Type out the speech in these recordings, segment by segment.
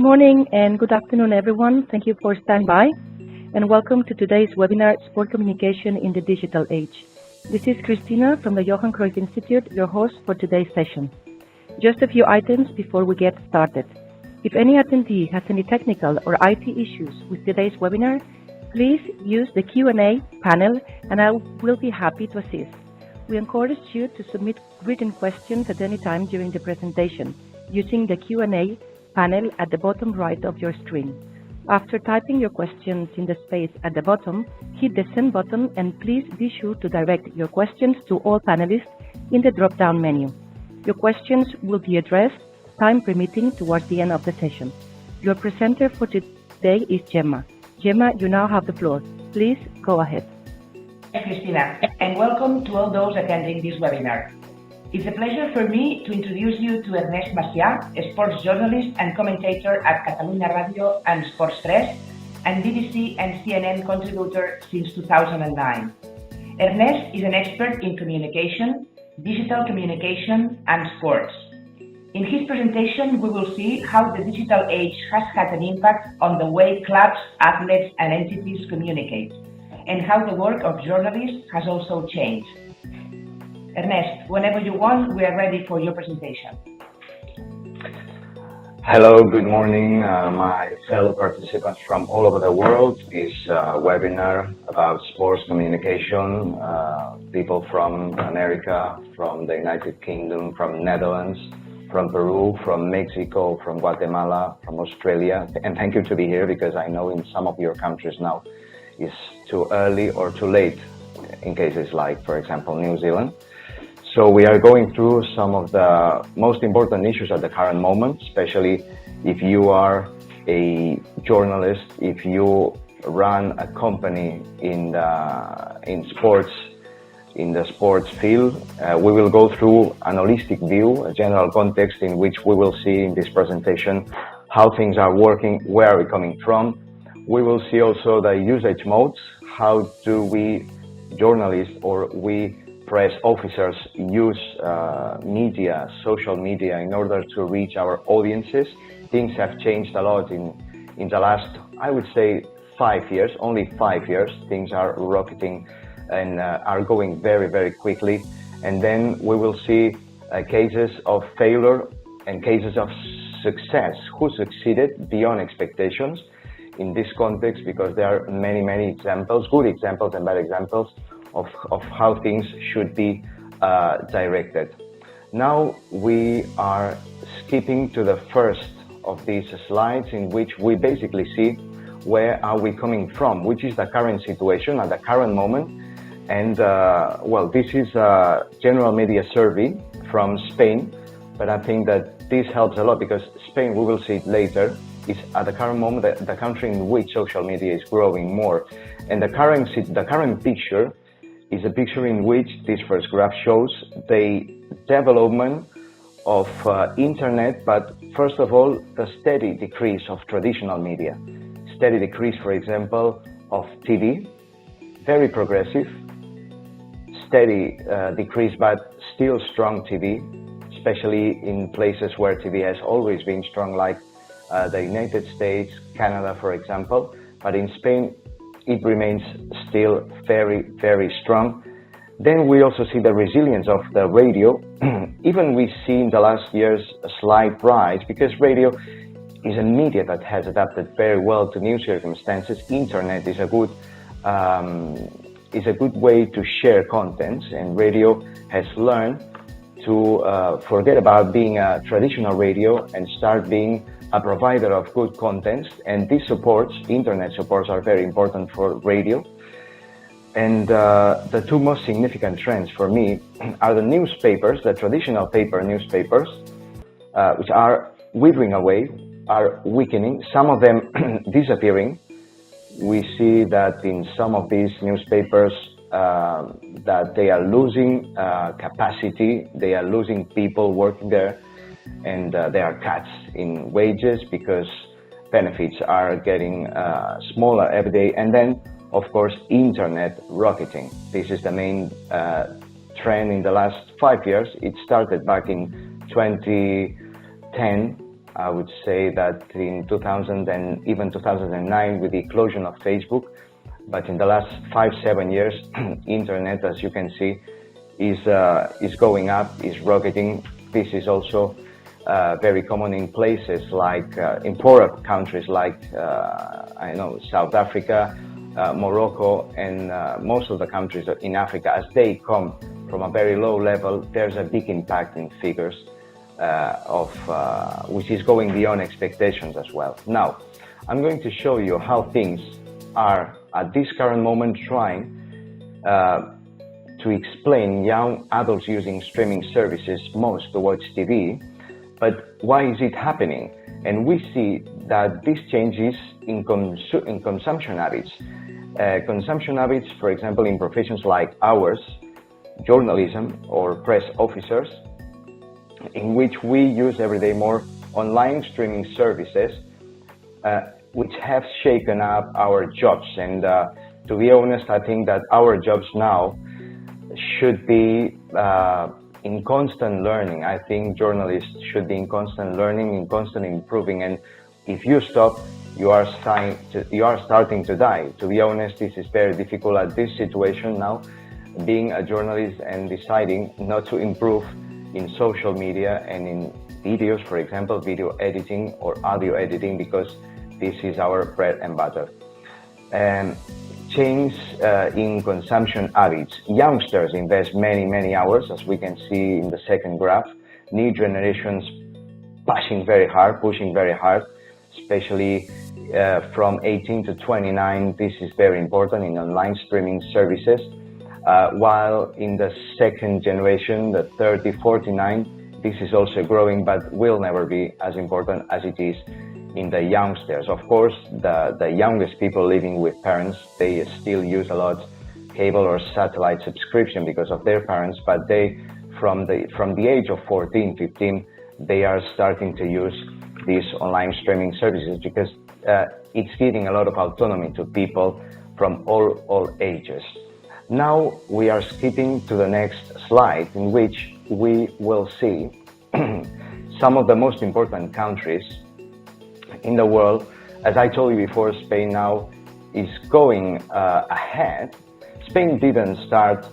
morning and good afternoon, everyone. Thank you for standing by, and welcome to today's webinar, Sport Communication in the Digital Age. This is Christina from the Johan Cruyff Institute, your host for today's session. Just a few items before we get started. If any attendee has any technical or IT issues with today's webinar, please use the Q&A panel and I will be happy to assist. We encourage you to submit written questions at any time during the presentation using the Q&A panel at the bottom right of your screen. After typing your questions in the space at the bottom, hit the send button and please be sure to direct your questions to all panelists in the drop-down menu. Your questions will be addressed, time permitting, towards the end of the session. Your presenter for today is Gemma. Gemma, you now have the floor. Please go ahead. Thanks, Christina, and welcome to all those attending this webinar. It's a pleasure for me to introduce you to Ernest Macià, a sports journalist and commentator at Catalunya Ràdio y Esport, and BBC and CNN contributor since 2009. Ernest is an expert in communication, digital communication, and sports. In his presentation, we will see how the digital age has had an impact on the way clubs, athletes, and entities communicate, and how the work of journalists has also changed. Ernest, whenever you want, we are ready for your presentation. Hello, good morning, my fellow participants from all over the world. This webinar about sports communication, people from America, from the United Kingdom, from Netherlands, from Peru, from Mexico, from Guatemala, from Australia. And thank you to be here, because I know in some of your countries now it's too early or too late, in cases like, for example, New Zealand. So we are going through some of the most important issues at the current moment, especially if you are a journalist, if you run a company in sports, in the sports field. We will go through an holistic view, a general context in which we will see in this presentation how things are working, where are we coming from. We will see also the usage modes. How do we journalists or we press officers use media, social media, in order to reach our audiences? Things have changed a lot in the last, I would say, 5 years, only 5 years. Things are rocketing and are going very, very quickly. And then we will see cases of failure and cases of success, who succeeded beyond expectations in this context, because there are many, many examples, good examples and bad examples, of how things should be directed. Now we are skipping to the first of these slides, in which we basically see where are we coming from, which is the current situation at the current moment. And well, this is a general media survey from Spain, but I think that this helps a lot, because Spain, we will see it later, is at the current moment the country in which social media is growing more. And the current picture is a picture in which this first graph shows the development of internet, but first of all, the steady decrease of traditional media. Steady decrease, for example, of TV, very progressive, steady decrease, but still strong TV, especially in places where TV has always been strong, like the United States, Canada, for example. But in Spain, it remains still very, very strong. Then we also see the resilience of the radio. Even we see in the last years a slight rise, because radio is a media that has adapted very well to new circumstances. Internet is a good way to share contents, and radio has learned to forget about being a traditional radio and start being a provider of good contents. And these supports, internet supports, are very important for radio. And the two most significant trends for me are the newspapers, the traditional paper newspapers, which are withering away, are weakening, some of them disappearing. We see that in some of these newspapers that they are losing capacity, they are losing people working there, and there are cuts in wages because benefits are getting smaller every day. And then, of course, internet rocketing. This is the main trend in the last 5 years. It started back in 2010 I would say that in 2000 and even 2009 with the explosion of Facebook, but in the last 5-7 years, internet, as you can see, is going up, is rocketing. This is also very common in places like in poorer countries like South Africa, Morocco, and most of the countries in Africa. As they come from a very low level, there's a big impact in figures which is going beyond expectations as well. Now, I'm going to show you how things are at this current moment trying to explain young adults using streaming services most towards TV, but why is it happening? And we see that this changes in consumption habits. Consumption habits, for example, in professions like ours, journalism or press officers, in which we use every day more online streaming services, which have shaken up our jobs. And to be honest, I think that our jobs now should be in constant learning. I think journalists should be in constant learning, in constant improving. And if you stop, you are starting to die. To be honest, this is very difficult at this situation now, being a journalist and deciding not to improve in social media and in videos, for example, video editing or audio editing, because this is our bread and butter. Change in consumption habits. Youngsters invest many hours, as we can see in the second graph. New generations pushing very hard, especially from 18 to 29. This is very important in online streaming services. While in the second generation, the 30-49, this is also growing, but will never be as important as it is in the youngsters. Of course, the youngest people living with parents, they still use a lot cable or satellite subscription because of their parents, but they, from the age of 14, 15, they are starting to use these online streaming services because it's giving a lot of autonomy to people from all ages. Now we are skipping to the next slide, in which we will see some of the most important countries in the world. As I told you before, Spain now is going ahead. Spain didn't start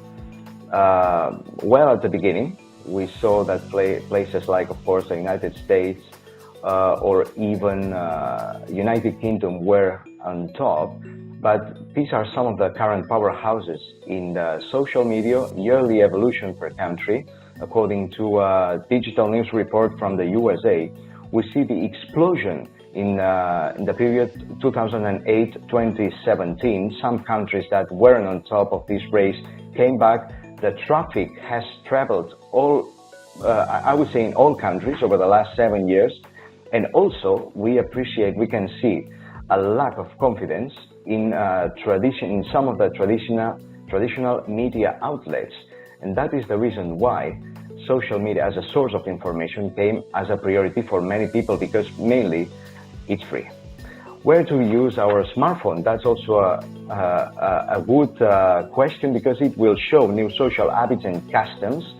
well at the beginning. We saw that places like, of course, the United States or even United Kingdom were on top. But these are some of the current powerhouses in the social media yearly evolution per country. According to a digital news report from the USA, we see the explosion in the period 2008-2017. Some countries that weren't on top of this race came back. The traffic has traveled I would say in all countries over the last 7 years. And also we can see a lack of confidence in some of the traditional media outlets. And that is the reason why social media as a source of information came as a priority for many people, because mainly it's free. Where to use our smartphone? That's also a good question, because it will show new social habits and customs,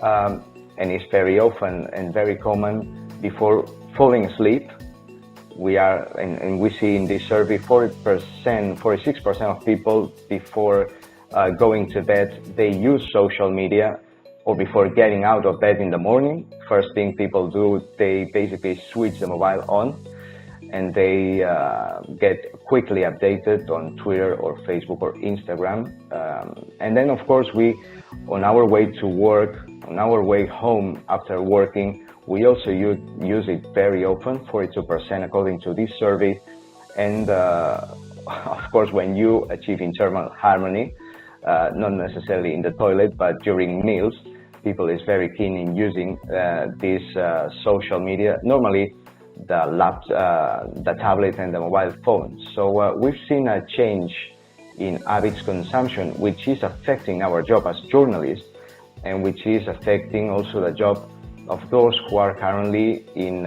and it's very often and very common before falling asleep. We see in this survey 46% of people before going to bed, they use social media, or before getting out of bed in the morning. First thing people do, they basically switch the mobile on, and they get quickly updated on Twitter or Facebook or Instagram. And then, of course, on our way to work, on our way home after working, we also use it very often, 42% according to this survey. And of course, when you achieve internal harmony, not necessarily in the toilet, but during meals, people is very keen in using this social media, normally the tablet and the mobile phone. So we've seen a change in habits consumption, which is affecting our job as journalists, and which is affecting also the job of those who are currently in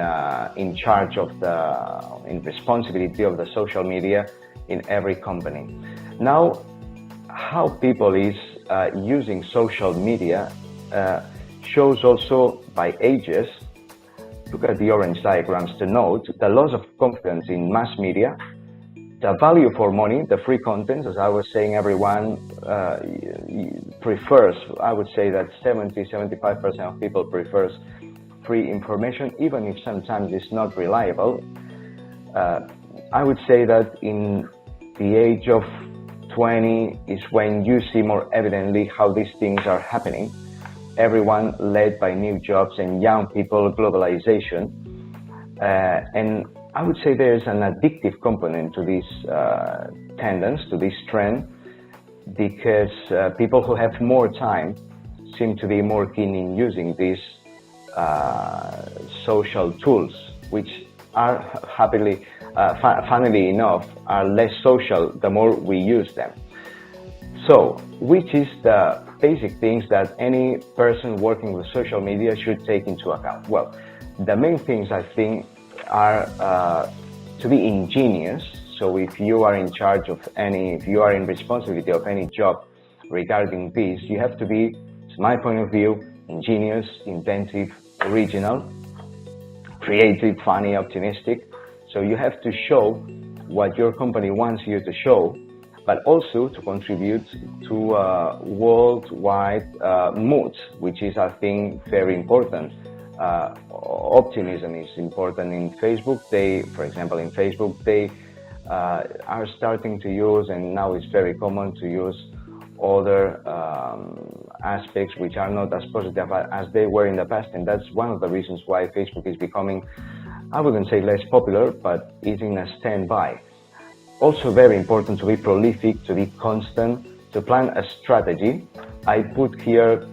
charge of in responsibility of the social media in every company. Now, how people is using social media shows also by ages. look at the orange diagrams to note the loss of confidence in mass media, the value for money, the free content. As I was saying, everyone prefers, I would say that 70-75% of people prefers free information, even if sometimes it's not reliable. I would say that in the age of 20 is when you see more evidently how these things are happening. Everyone led by new jobs and young people, globalization. And I would say there's an addictive component to this tendency, to this trend, because people who have more time seem to be more keen in using these social tools, which are funnily enough, are less social the more we use them. So, which is the basic things that any person working with social media should take into account? Well, the main things I think are to be ingenious. So if you are in charge of if you are in responsibility of any job regarding this, you have to be, to my point of view, ingenious, inventive, original, creative, funny, optimistic. So you have to show what your company wants you to show, but also to contribute to worldwide mood, which is, I think, very important. Optimism is important in Facebook. For example, in Facebook, they are starting to use, and now it's very common to use other aspects which are not as positive as they were in the past, and that's one of the reasons why Facebook is becoming, I wouldn't say less popular, but is in a standby. Also very important to be prolific, to be constant, to plan a strategy. I put here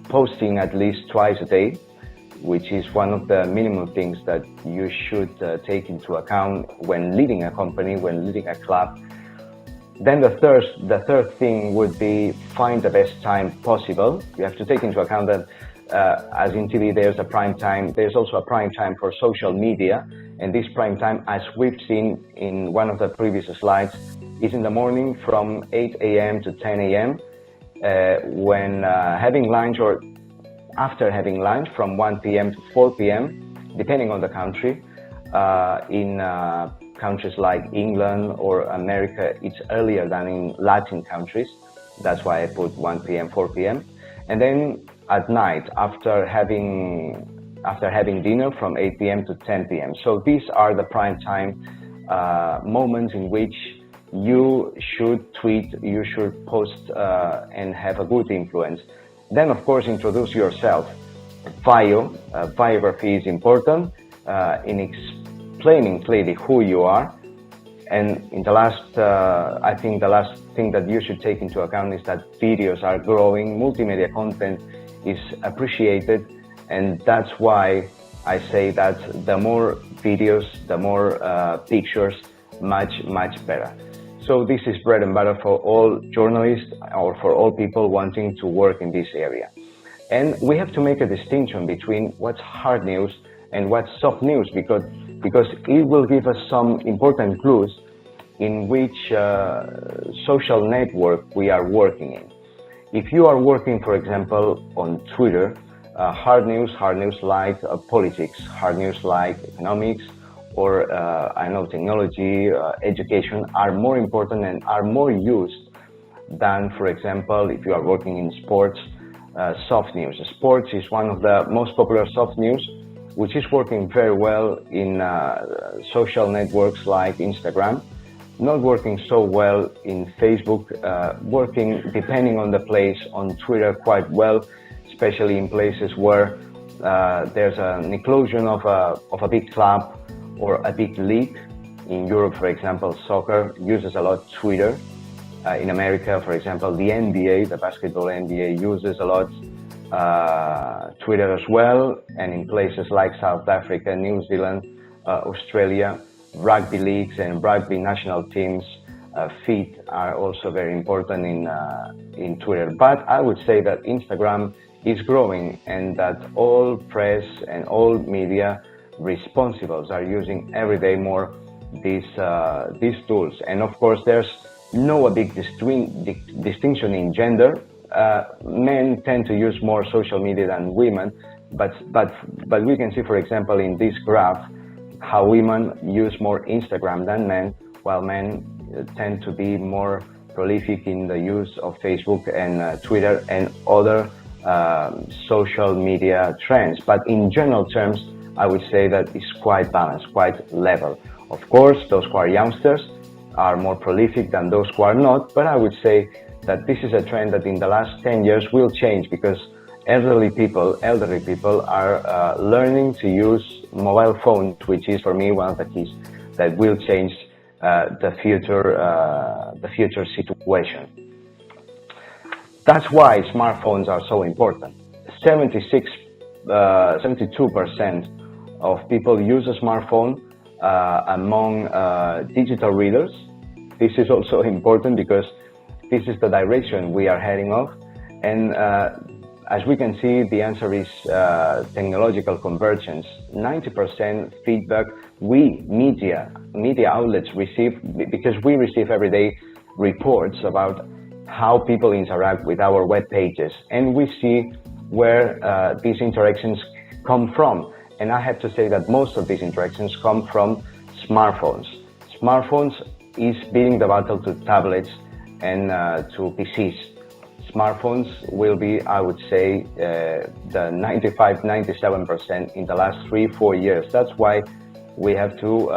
posting at least twice a day, which is one of the minimum things that you should take into account when leading a company, when leading a club. Then the third thing would be find the best time possible. You have to take into account that as in TV there's a prime time, there's also a prime time for social media, and this prime time, as we've seen in one of the previous slides, is in the morning from 8 a.m. to 10 a.m. When having lunch, or after having lunch from 1 p.m. to 4 p.m., depending on the country. In countries like England or America, it's earlier than in Latin countries. That's why I put 1 p.m., 4 p.m. And then at night, after having dinner from 8 p.m. to 10 p.m. So these are the prime time moments in which you should tweet, you should post and have a good influence. Then, of course, introduce yourself. Biography is important in explaining clearly who you are. And in the last, I think the last thing that you should take into account is that videos are growing, multimedia content is appreciated, and that's why I say that the more videos, the more pictures, much better. So this is bread and butter for all journalists or for all people wanting to work in this area. And we have to make a distinction between what's hard news and what's soft news, because it will give us some important clues in which social network we are working in. If you are working, for example, on Twitter, hard news like politics, hard news like economics, or I know technology, education are more important and are more used than, for example, if you are working in sports, soft news. Sports is one of the most popular soft news, which is working very well in social networks like Instagram, not working so well in Facebook, working, depending on the place, on Twitter quite well, especially in places where there's an inclusion of a big club or a big league. In Europe, for example, soccer uses a lot Twitter. In America, for example, the NBA, the basketball NBA, uses a lot Twitter as well. And in places like South Africa, New Zealand, Australia, rugby leagues and rugby national teams feed are also very important in Twitter. But I would say that Instagram is growing, and that all press and all media responsibles are using every day more these tools. And of course, there's no big distinction in gender. Men tend to use more social media than women, But we can see, for example, in this graph, how women use more Instagram than men, while men tend to be more prolific in the use of Facebook and Twitter and other social media trends. But in general terms, I would say that it's quite balanced, quite level. Of course, those who are youngsters are more prolific than those who are not, but I would say that this is a trend that in the last 10 years will change, because elderly people are learning to use mobile phones, which is for me one of the keys that will change the future situation. That's why smartphones are so important. 72% of people use a smartphone among digital readers. This is also important because this is the direction we are heading off. And as we can see, the answer is technological convergence. 90% feedback we, media outlets receive, because we receive every day reports about how people interact with our web pages, and we see where these interactions come from. And I have to say that most of these interactions come from smartphones. Smartphones is beating the battle to tablets and to PCs. Smartphones will be, I would say, the 95-97% in the last 3-4 years. That's why we have to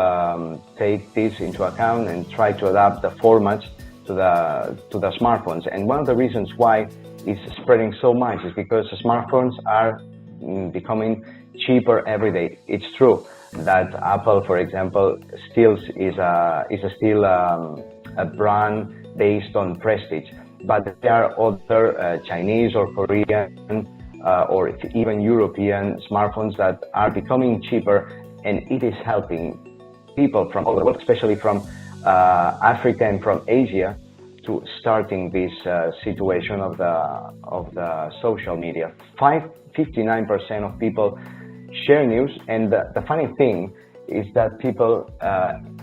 take this into account and try to adapt the formats to the smartphones. And one of the reasons why it's spreading so much is because smartphones are becoming cheaper every day. It's true that Apple, for example, still is a brand based on prestige, but there are other Chinese or Korean or even European smartphones that are becoming cheaper, and it is helping people from all over the world, especially from Africa and from Asia, to starting this situation of the social media. 59% of people share news, and the funny thing is that people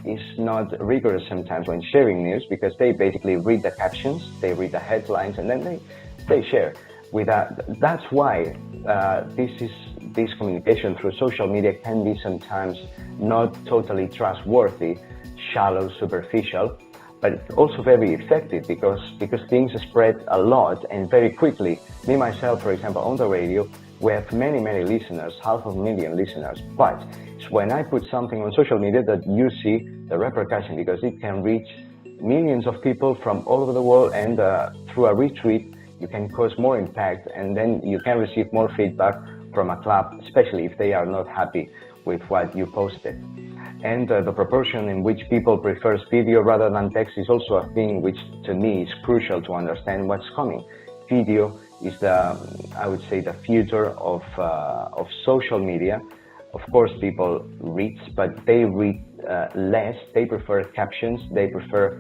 is not rigorous sometimes when sharing news, because they basically read the captions, they read the headlines, and then they share with that. That's why this communication through social media can be sometimes not totally trustworthy, shallow, superficial, but also very effective, because things spread a lot and very quickly. Me, myself, for example, on the radio, we have many listeners, 500,000 listeners, but when I put something on social media, that you see the repercussion, because it can reach millions of people from all over the world, and through a retweet, you can cause more impact, and then you can receive more feedback from a club, especially if they are not happy with what you posted. And the proportion in which people prefer video rather than text is also a thing which, to me, is crucial to understand what's coming. Video is I would say, the future of social media. Of course, people read, but they read less. They prefer captions. They prefer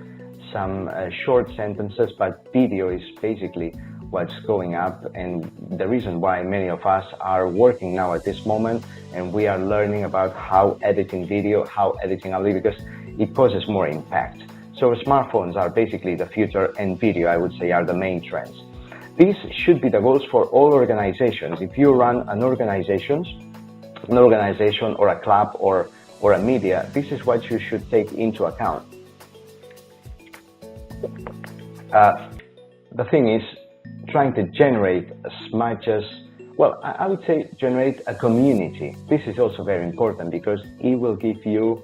some short sentences, but video is basically what's going up, and the reason why many of us are working now at this moment, and we are learning about how editing video, how editing audio, because it causes more impact. So smartphones are basically the future, and video, I would say, are the main trends. These should be the goals for all organizations. If you run an organization or a club or a media, this is what you should take into account. The thing is, trying to generate as much as, well, I would say generate a community. This is also very important, because it will give you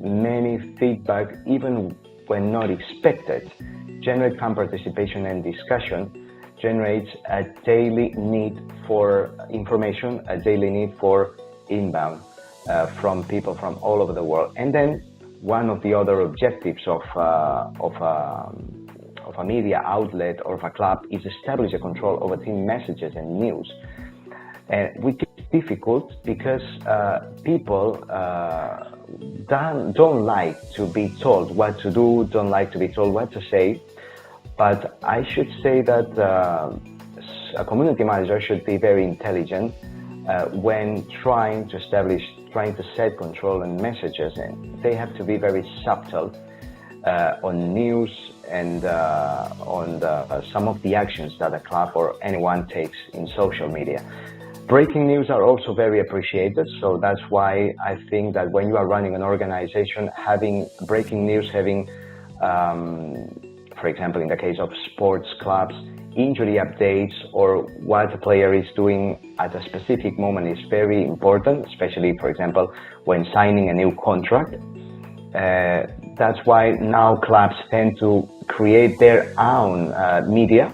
many feedback even when not expected. Generate calm participation and discussion, generates a daily need for information, a daily need for inbound from people from all over the world. And then one of the other objectives of a media outlet or of a club is establish a control over team messages and news, which is difficult because people don't like to be told what to do, don't like to be told what to say. But I should say that a community manager should be very intelligent when trying to set control and messages, and they have to be very subtle. on news and on some of the actions that a club or anyone takes in social media. Breaking news are also very appreciated, so that's why I think that when you are running an organization, having breaking news, having, for example, in the case of sports clubs, injury updates or what the player is doing at a specific moment is very important, especially, for example, when signing a new contract. That's why now clubs tend to create their own media.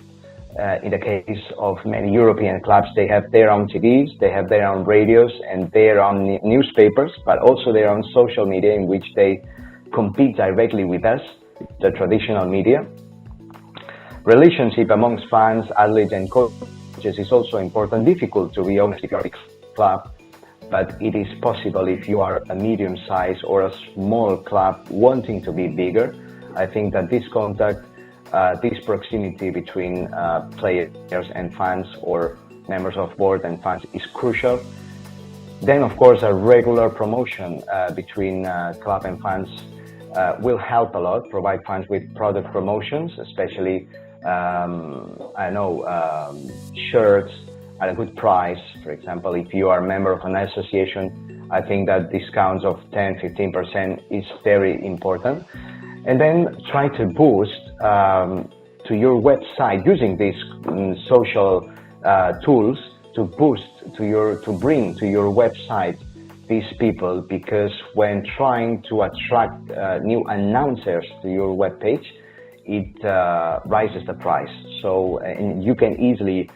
In the case of many European clubs, they have their own TVs, they have their own radios and their own newspapers, but also their own social media in which they compete directly with us, the traditional media. Relationship amongst fans, athletes and coaches is also important. Difficult to be honest if you are a club, but it is possible if you are a medium-sized or a small club wanting to be bigger. I think that this contact, this proximity between players and fans or members of board and fans is crucial. Then, of course, a regular promotion between club and fans will help a lot, provide fans with product promotions, especially shirts at a good price. For example, if you are a member of an association, I think that discounts of 10-15% is very important. And then try to boost to your website using these social tools to boost to bring to your website these people, because when trying to attract new announcers to your webpage, it rises the price. So and you can easily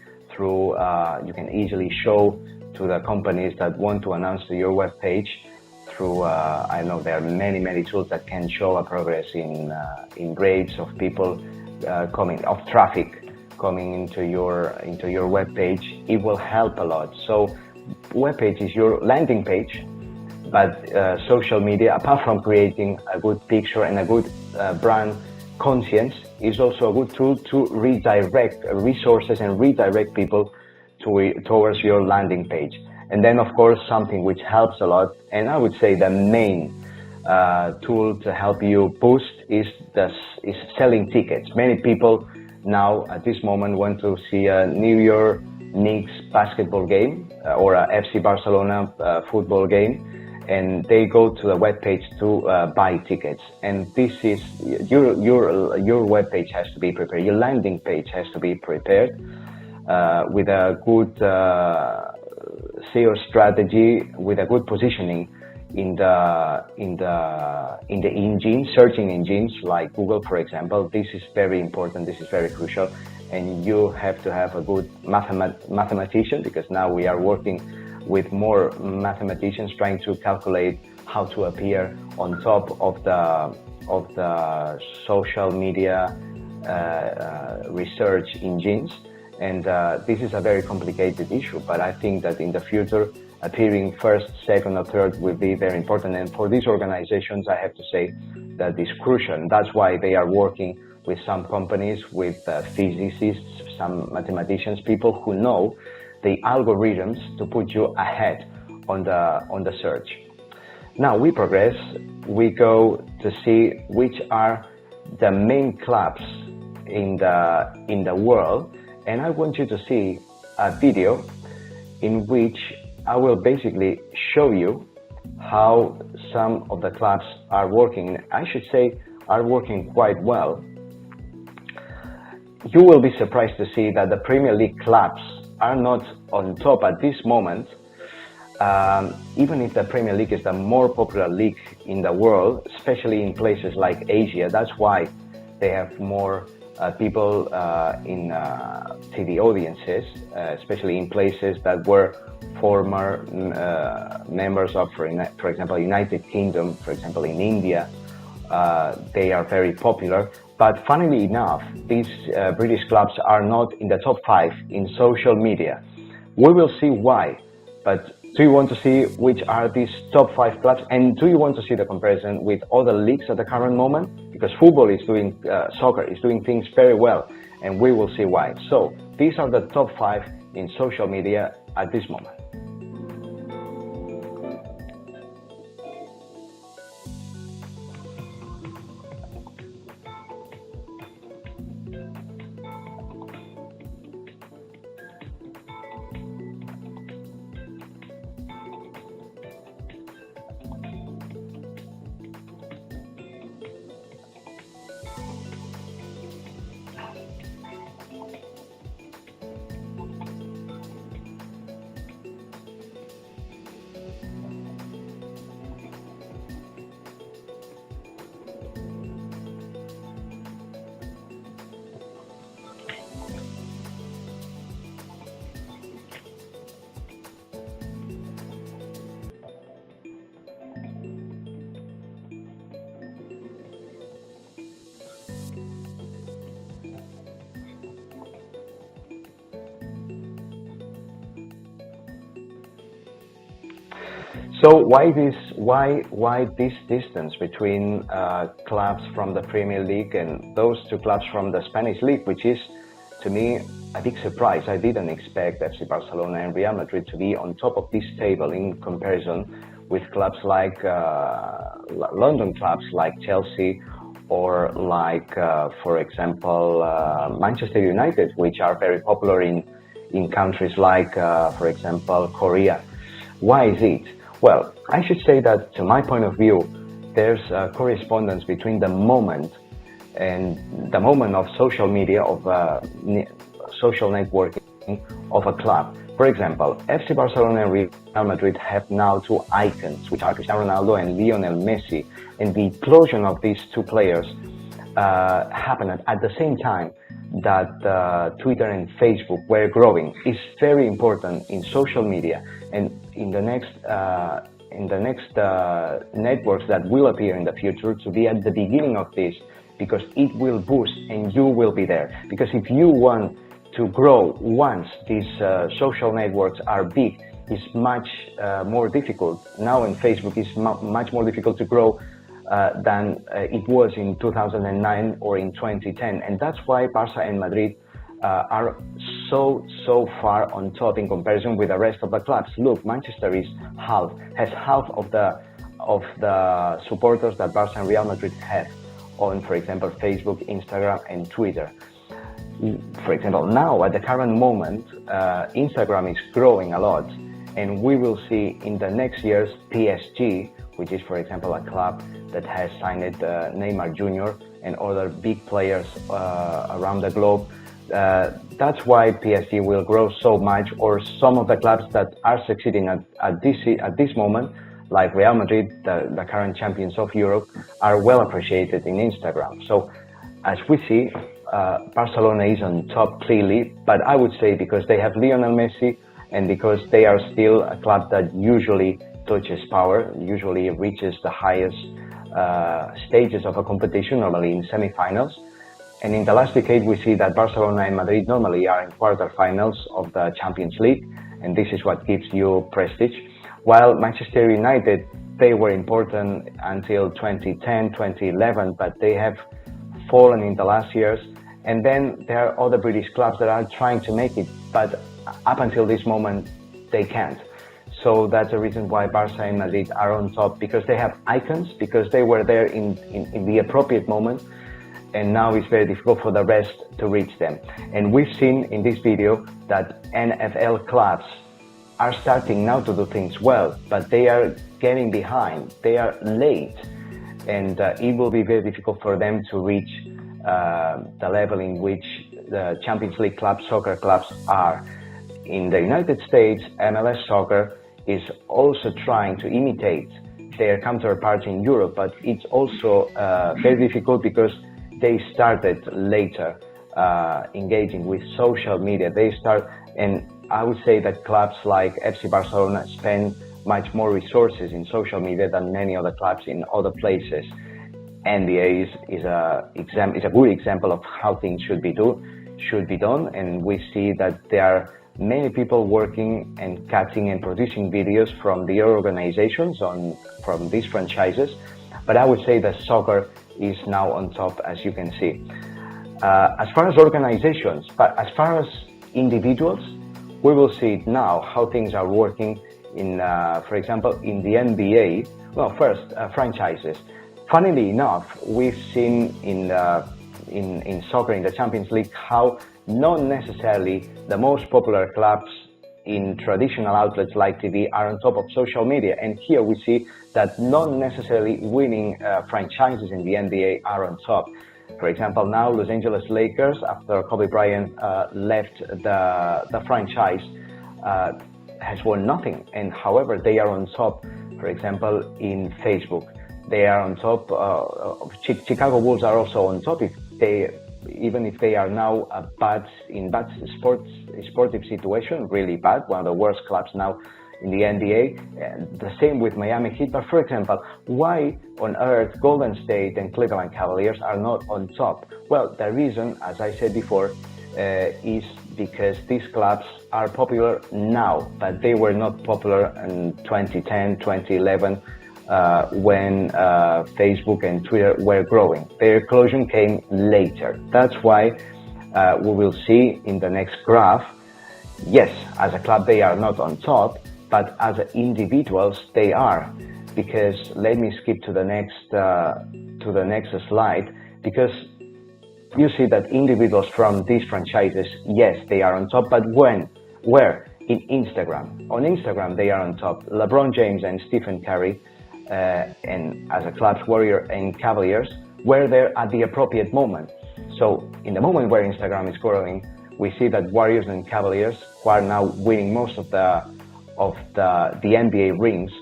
show to the companies that want to announce to your webpage through I know there are many tools that can show a progress in rates of people traffic coming into your webpage. It will help a lot. So webpage is your landing page, but social media, apart from creating a good picture and a good brand conscience, is also a good tool to redirect resources and redirect people towards your landing page. And then, of course, something which helps a lot, and I would say the main tool to help you boost is selling tickets. Many people now at this moment want to see a New York Knicks basketball game or a FC Barcelona football game, and they go to the webpage to buy tickets. And this is your webpage has to be prepared. Your landing page has to be prepared with a good SEO strategy, with a good positioning in the engine, searching engines like Google, for example. This is very important. This is very crucial, and you have to have a good mathematician, because now we are working with more mathematicians trying to calculate how to appear on top of the social media research engines. And this is a very complicated issue, but I think that in the future, appearing first, second, or third will be very important. And for these organizations, I have to say that is crucial. And that's why they are working with some companies, with physicists, some mathematicians, people who know the algorithms to put you ahead on the search. Now we progress. We go to see which are the main clubs in the world. And I want you to see a video in which I will basically show you how some of the clubs are working. I should say are working quite well. You will be surprised to see that the Premier League clubs are not on top at this moment, even if the Premier League is the more popular league in the world, especially in places like Asia. That's why they have more people in TV audiences, especially in places that were former members of, for example, United Kingdom, for example, in India. They are very popular. But funnily enough, these British clubs are not in the top 5 in social media. We will see why. But do you want to see which are these top 5 clubs? And do you want to see the comparison with other leagues at the current moment? Because football is doing, soccer is doing things very well, and we will see why. So these are the top 5 in social media at this moment. So why this distance between clubs from the Premier League and those two clubs from the Spanish League, which is, to me, a big surprise. I didn't expect FC Barcelona and Real Madrid to be on top of this table in comparison with clubs like London clubs like Chelsea or like, for example, Manchester United, which are very popular in countries like, for example, Korea. Why is it? Well, I should say that, to my point of view, there's a correspondence between the moment of social media, of social networking of a club. For example, FC Barcelona and Real Madrid have now two icons, which are Cristiano Ronaldo and Lionel Messi, and the explosion of these two players happened at the same time that Twitter and Facebook were growing. Is very important in social media and in the next networks that will appear in the future to be at the beginning of this, because it will boost and you will be there. Because if you want to grow once these social networks are big, it's much more difficult. Now in Facebook, it's much more difficult to grow than it was in 2009 or in 2010. And that's why Barca and Madrid are so far on top in comparison with the rest of the clubs. Look, Manchester has half of the supporters that Barca and Real Madrid have on, for example, Facebook, Instagram, and Twitter. For example, now at the current moment, Instagram is growing a lot, and we will see in the next years PSG, which is, for example, a club that has signed Neymar Jr. and other big players around the globe. That's why PSG will grow so much, or some of the clubs that are succeeding at this moment, like Real Madrid, the current champions of Europe, are well appreciated in Instagram. So as we see, Barcelona is on top clearly, but I would say because they have Lionel Messi and because they are still a club that usually touches power, usually reaches the highest stages of a competition, normally in semi-finals. And in the last decade, we see that Barcelona and Madrid normally are in quarterfinals of the Champions League, and this is what gives you prestige. While Manchester United, they were important until 2010, 2011, but they have fallen in the last years. And then there are other British clubs that are trying to make it, but up until this moment, they can't. So that's the reason why Barca and Madrid are on top, because they have icons, because they were there in the appropriate moment, and now it's very difficult for the rest to reach them. And we've seen in this video that NFL clubs are starting now to do things well, but they are getting behind, they are late, and it will be very difficult for them to reach the level in which the Champions League clubs, soccer clubs are. In the United States, MLS soccer is also trying to imitate their counterparts in Europe, but it's also very difficult because they started later engaging with social media. And I would say that clubs like FC Barcelona spend much more resources in social media than many other clubs in other places. NBA is a good example of how things should be done, and we see that there are many people working and cutting and producing videos from the organizations from these franchises. But I would say that soccer is now on top, as you can see. As far as organizations, but as far as individuals, we will see now how things are working in, for example, in the NBA. Well, first, franchises. Funnily enough, we've seen in soccer, in the Champions League, how not necessarily the most popular clubs in traditional outlets like TV are on top of social media. And here we see that not necessarily winning franchises in the NBA are on top. For example, now Los Angeles Lakers, after Kobe Bryant left the franchise, has won nothing. And however, they are on top, for example, in Facebook. They are on top. Chicago Bulls are also on top, even if they are now in bad sportive situation, really bad, one of the worst clubs now in the NBA. The same with Miami Heat. But for example, why on earth Golden State and Cleveland Cavaliers are not on top? Well, the reason, as I said before, is because these clubs are popular now, but they were not popular in 2010, 2011, when Facebook and Twitter were growing. Their explosion came later. That's why we will see in the next graph, yes, as a club they are not on top, but as individuals they are. Because let me skip to the next slide, because you see that individuals from these franchises, yes, they are on top, but where? In Instagram. On Instagram, they are on top. LeBron James and Stephen Curry, and as a club's Warrior and Cavaliers, were there at the appropriate moment. So in the moment where Instagram is growing, we see that Warriors and Cavaliers, who are now winning most of the NBA rings,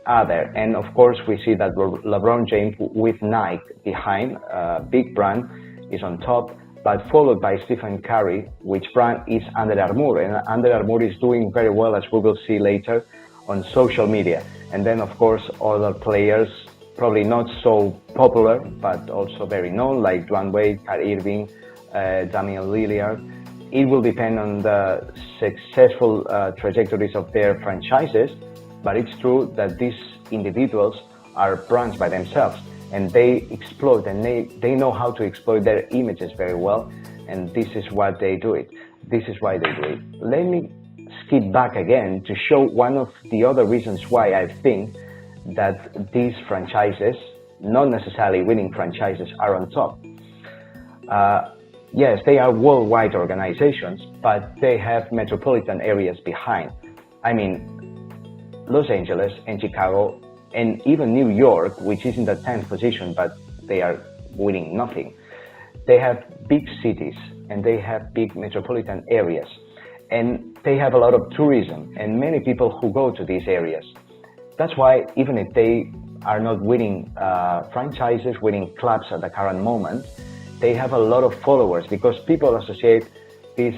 are there. And of course, we see that LeBron James with Nike behind, big brand, is on top, but followed by Stephen Curry, which brand is Under Armour. And Under Armour is doing very well, as we will see later, on social media. And then, of course, other players, probably not so popular, but also very known, like Dwayne Wade, Kyrie Irving, Damian Lillard. It will depend on the successful trajectories of their franchises, but it's true that these individuals are brands by themselves, and they exploit, and they know how to exploit their images very well, and this is what they do it. This is why they do it. Let me skip back again to show one of the other reasons why I think that these franchises, not necessarily winning franchises, are on top. Yes, they are worldwide organizations, but they have metropolitan areas behind. I mean, Los Angeles and Chicago and even New York, which is in the 10th position, but they are winning nothing. They have big cities and they have big metropolitan areas, and they have a lot of tourism and many people who go to these areas. That's why even if they are not winning franchises, winning clubs at the current moment, they have a lot of followers, because people associate this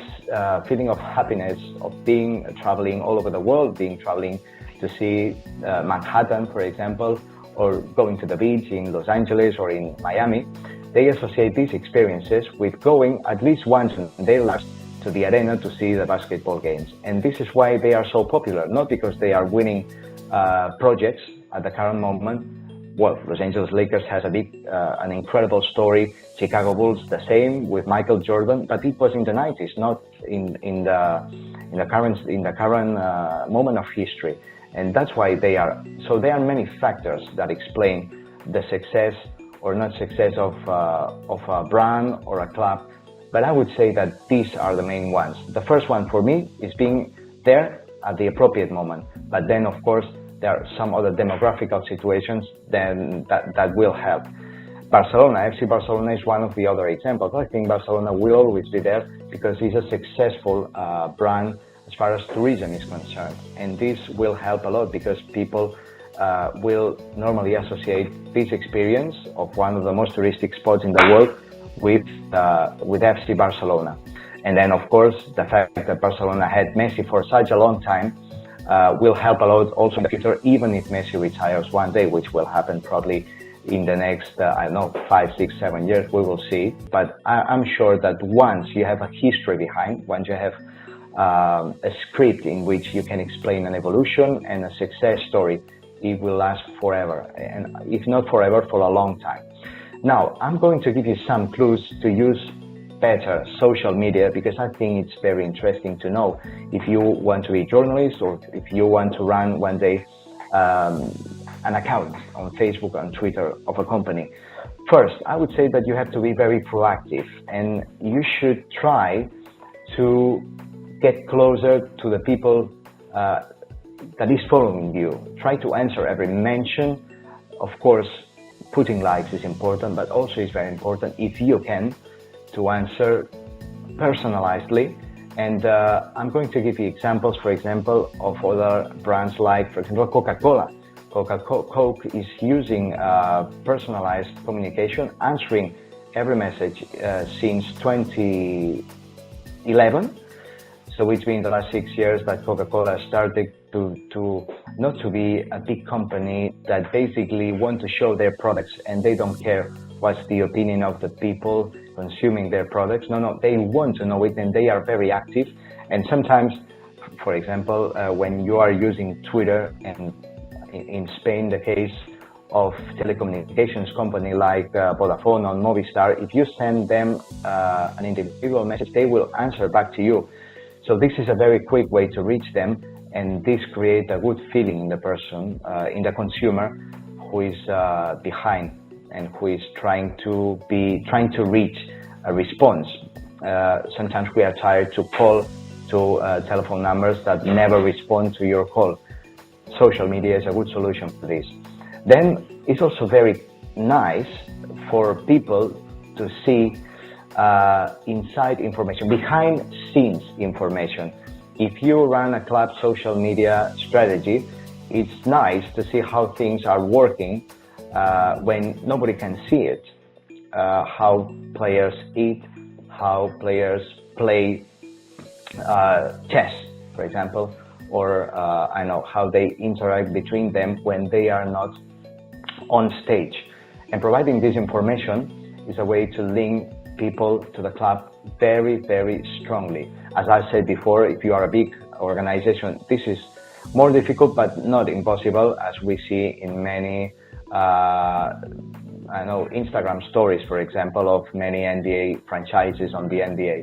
feeling of happiness of being traveling all over the world, traveling to see Manhattan, for example, or going to the beach in Los Angeles or in Miami. They associate these experiences with going at least once in their lives to the arena to see the basketball games. And this is why they are so popular, not because they are winning projects at the current moment. Well, Los Angeles Lakers has an incredible story. Chicago Bulls, the same with Michael Jordan, but it was in the 90s, not in the current moment of history. And that's why they are. So there are many factors that explain the success or not success of a brand or a club. But I would say that these are the main ones. The first one for me is being there at the appropriate moment. But then, of course, there are some other demographical situations then that will help. Barcelona, FC Barcelona is one of the other examples. I think Barcelona will always be there because it's a successful brand as far as tourism is concerned. And this will help a lot because people will normally associate this experience of one of the most touristic spots in the world with FC Barcelona. And then, of course, the fact that Barcelona had Messi for such a long time will help a lot also in the future, even if Messi retires one day, which will happen probably in the next, 5, 6, 7 years, we will see. But I'm sure that once you have a history behind, once you have a script in which you can explain an evolution and a success story, it will last forever, and if not forever, for a long time. Now, I'm going to give you some clues to use better social media, because I think it's very interesting to know if you want to be a journalist or if you want to run one day an account on Facebook and Twitter of a company. First, I would say that you have to be very proactive, and you should try to get closer to the people that is following you. Try to answer every mention. Of course, putting likes is important, but also it's very important, if you can, to answer personalizedly. And I'm going to give you examples, for example, of other brands like, for example, Coca-Cola. Coke is using personalized communication, answering every message since 2011. So it's been the last 6 years that Coca-Cola started to not to be a big company that basically want to show their products and they don't care what's the opinion of the people, consuming their products. No, they want to know it, and they are very active. And sometimes, for example, when you are using Twitter, and in Spain, the case of telecommunications company like Vodafone or Movistar, if you send them an individual message, they will answer back to you. So this is a very quick way to reach them, and this creates a good feeling in the person, in the consumer, who is behind and who is trying to reach a response. Sometimes we are tired to call to telephone numbers that never respond to your call. Social media is a good solution for this. Then it's also very nice for people to see inside information, behind scenes information. If you run a club social media strategy, it's nice to see how things are working when nobody can see it. How players eat, how players play chess, for example, or I know how they interact between them when they are not on stage. And providing this information is a way to link people to the club very, very strongly. As I said before, if you are a big organization, this is more difficult, but not impossible, as we see in many Instagram stories, for example, of many NBA franchises on the NBA.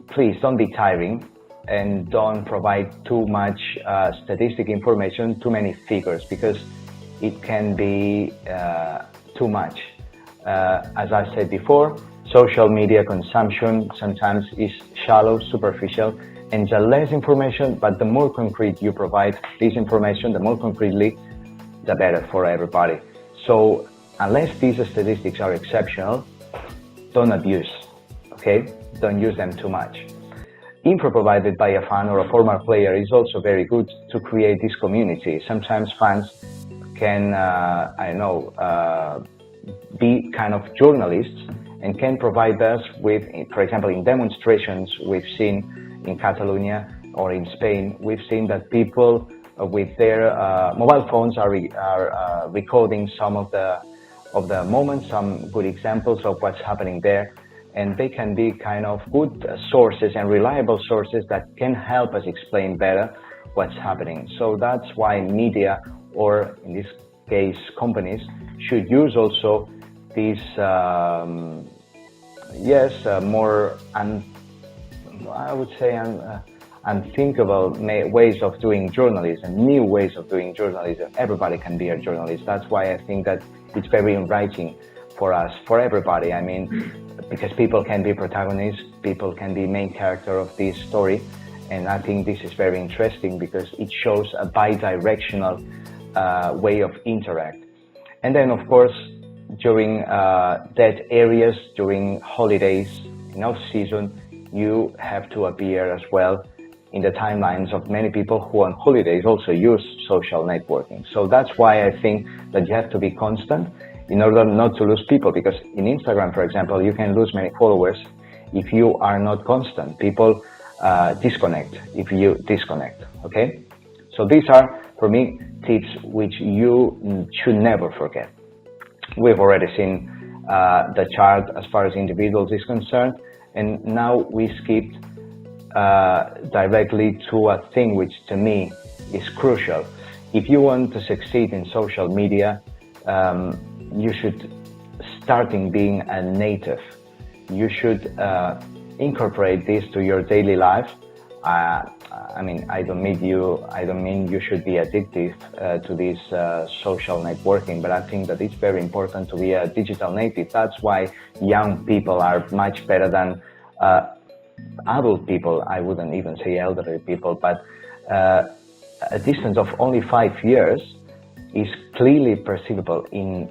Please don't be tiring and don't provide too much statistic information, too many figures, because it can be too much. As I said before, social media consumption sometimes is shallow, superficial, and the less information, but the more concrete you provide this information, the more concretely, the better for everybody. So unless these statistics are exceptional, don't abuse, okay? Don't use them too much. Info provided by a fan or a former player is also very good to create this community. Sometimes fans can, be kind of journalists and can provide us with, for example, in demonstrations we've seen in Catalonia or in Spain, we've seen that people with their mobile phones are recording some of the moments, some good examples of what's happening there, and they can be kind of good sources and reliable sources that can help us explain better what's happening. So that's why media, or in this case companies, should use also these more unthinkable ways of doing journalism, new ways of doing journalism. Everybody can be a journalist. That's why I think that it's very enriching for us, for everybody. I mean, because people can be protagonists, people can be main character of this story, and I think this is very interesting because it shows a bi-directional way of interact. And then, of course, during dead areas, during holidays, in off-season, you have to appear as well in the timelines of many people who on holidays also use social networking. So that's why I think that you have to be constant in order not to lose people, because in Instagram, for example, you can lose many followers if you are not constant. People disconnect if you disconnect, okay? So these are, for me, tips which you should never forget. We've already seen the chart as far as individuals is concerned, and now we skipped directly to a thing which to me is crucial. If you want to succeed in social media, you should start in being a native. You should incorporate this to your daily life. I don't mean you should be addictive to this social networking, but I think that it's very important to be a digital native. That's why young people are much better than adult people. I wouldn't even say elderly people, but a distance of only 5 years is clearly perceivable in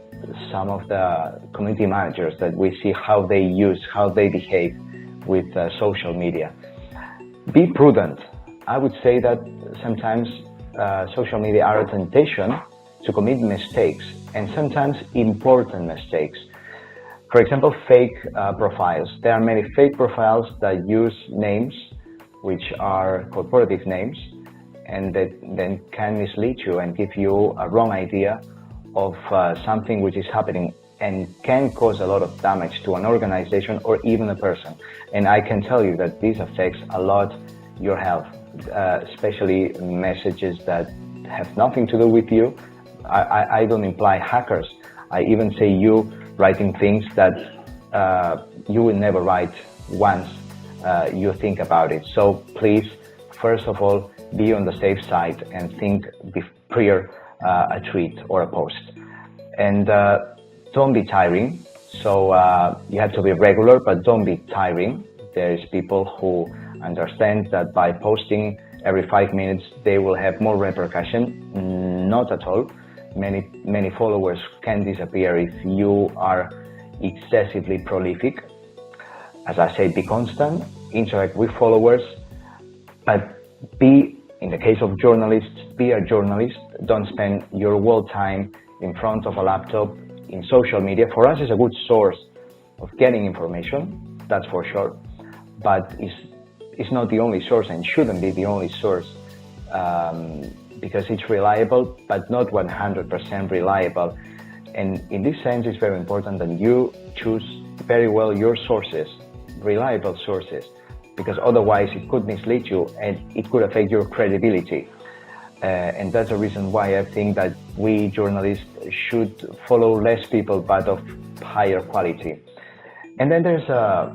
some of the community managers that we see how they behave with social media. Be prudent. I would say that sometimes social media are a temptation to commit mistakes, and sometimes important mistakes. For example, fake profiles. There are many fake profiles that use names which are corporative names, and that then can mislead you and give you a wrong idea of something which is happening and can cause a lot of damage to an organization or even a person. And I can tell you that this affects a lot your health, especially messages that have nothing to do with you. I don't imply hackers. I even say you writing things that you will never write once you think about it. So please, first of all, be on the safe side and think prior a tweet or a post. And don't be tiring. So you have to be regular, but don't be tiring. There's people who understand that by posting every 5 minutes, they will have more repercussion. Not at all. Many followers can disappear if you are excessively prolific. As I said, be constant, interact with followers, but be, in the case of journalists, be a journalist. Don't spend your whole time in front of a laptop in social media. For us, it's a good source of getting information, that's for sure, but it's not the only source and shouldn't be the only source because it's reliable, but not 100% reliable. And in this sense, it's very important that you choose very well your sources, reliable sources, because otherwise it could mislead you and it could affect your credibility. And that's the reason why I think that we journalists should follow less people, but of higher quality. And then there's a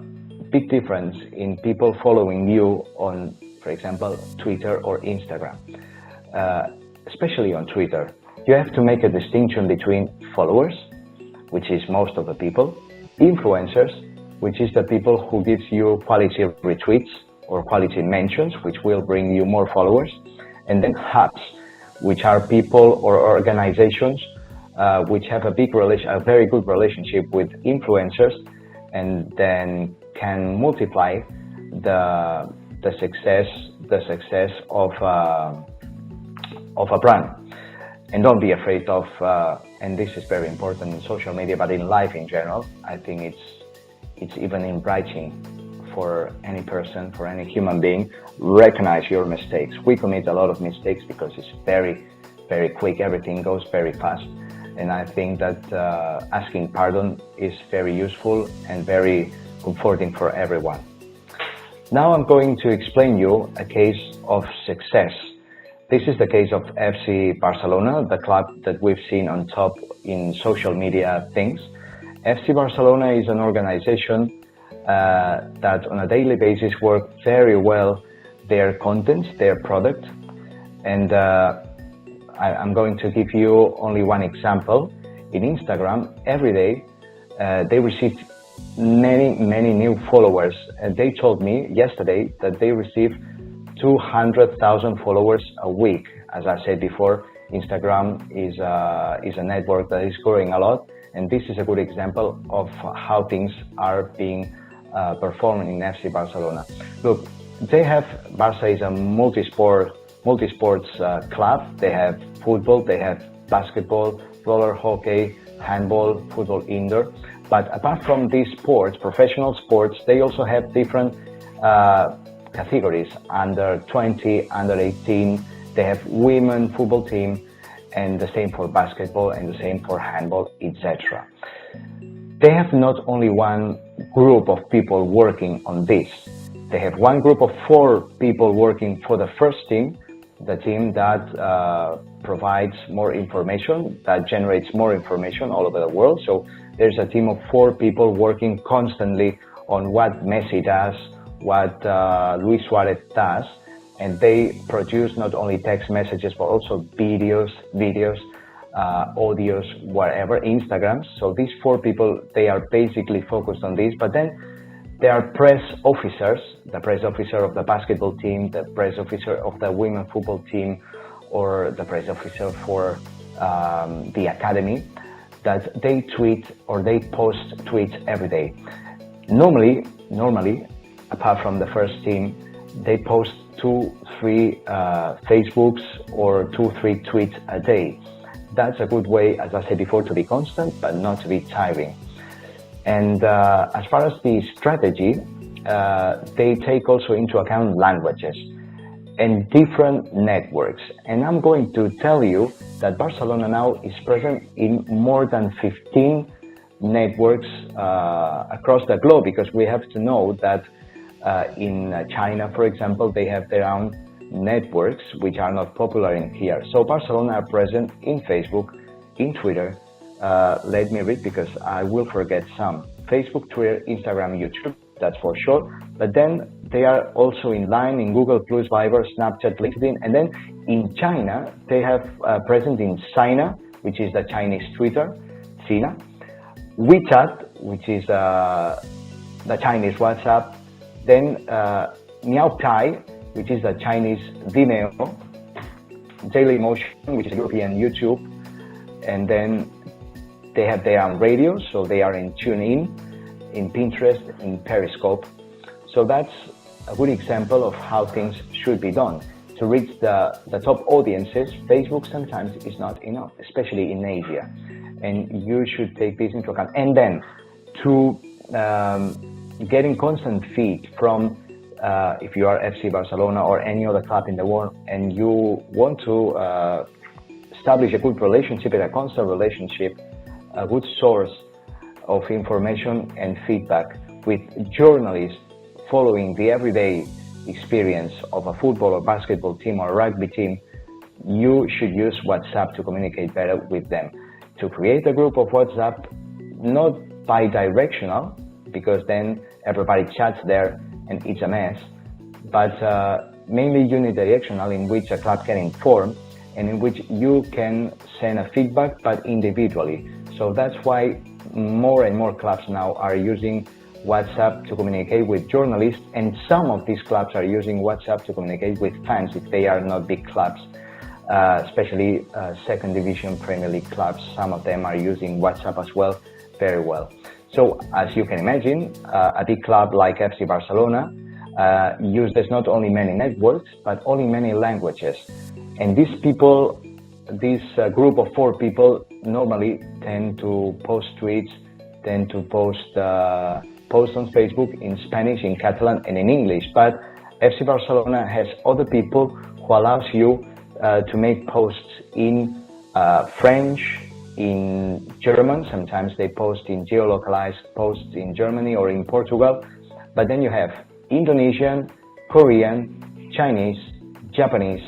big difference in people following you on, for example, Twitter or Instagram. Especially on Twitter, you have to make a distinction between followers, which is most of the people, influencers, which is the people who gives you quality retweets or quality mentions, which will bring you more followers, and then hubs, which are people or organizations which have a very good relationship with influencers, and then can multiply the success of a brand. And don't be afraid of, and this is very important in social media, but in life in general, I think it's even enriching for any person, for any human being. Recognize your mistakes. We commit a lot of mistakes because it's very, very quick. Everything goes very fast. And I think that asking pardon is very useful and very comforting for everyone. Now I'm going to explain you a case of success. This is the case of FC Barcelona, the club that we've seen on top in social media things. FC Barcelona is an organization that on a daily basis work very well their content, their product. And I'm going to give you only one example. In Instagram, every day they receive many new followers. And they told me yesterday that they receive 200,000 followers a week. As I said before, Instagram is a network that is growing a lot, and this is a good example of how things are being performed in FC Barcelona. Look, Barca is a multi-sports club. They have football, they have basketball, roller hockey, handball, football indoor. But apart from these sports, professional sports, they also have different categories, under 20, under 18, they have women football team, and the same for basketball, and the same for handball, etc. They have not only one group of people working on this. They have one group of 4 people working for the first team, the team that provides more information, that generates more information all over the world. So there's a team of 4 people working constantly on what Messi does, what Luis Suarez does, and they produce not only text messages but also videos, audios, whatever, Instagrams. So these 4 people, they are basically focused on this. But then there are press officers, the press officer of the basketball team, the press officer of the women football team, or the press officer for the academy, that they tweet or they post tweets every day. Normally, apart from the first team, they post 2-3 Facebooks or 2-3 tweets a day. That's a good way, as I said before, to be constant, but not to be tiring. And as far as the strategy, they take also into account languages and different networks. And I'm going to tell you that Barcelona now is present in more than 15 networks across the globe, because we have to know that in China, for example, they have their own networks which are not popular in here. So Barcelona are present in Facebook, in Twitter. Let me read because I will forget some. Facebook, Twitter, Instagram, YouTube, that's for sure. But then they are also in Line, in Google+, Viber, Snapchat, LinkedIn. And then in China, they have present in Sina, which is the Chinese Twitter, Sina. WeChat, which is the Chinese WhatsApp. Then Miaotai, which is the Chinese Vimeo. Dailymotion, which is European YouTube. And then they have their own radios, so they are in TuneIn, in Pinterest, in Periscope. So that's a good example of how things should be done. To reach the top audiences, Facebook sometimes is not enough, especially in Asia. And you should take this into account. And then to getting constant feed from, if you are FC Barcelona or any other club in the world, and you want to establish a good relationship and a constant relationship, a good source of information and feedback with journalists following the everyday experience of a football or basketball team or rugby team, you should use WhatsApp to communicate better with them. To create a group of WhatsApp, not bi-directional, because then everybody chats there and it's a mess, but mainly unidirectional, in which a club can inform and in which you can send a feedback, but individually. So that's why more and more clubs now are using WhatsApp to communicate with journalists, and some of these clubs are using WhatsApp to communicate with fans if they are not big clubs, especially second division Premier League clubs. Some of them are using WhatsApp as well, very well. So as you can imagine, a big club like FC Barcelona uses not only many networks, but only many languages. And these people, this group of 4 people normally tend to post tweets, tend to post posts on Facebook in Spanish, in Catalan, and in English. But FC Barcelona has other people who allows you to make posts in French, in German. Sometimes they post in geolocalized posts in Germany or in Portugal. But then you have Indonesian, Korean, Chinese, Japanese,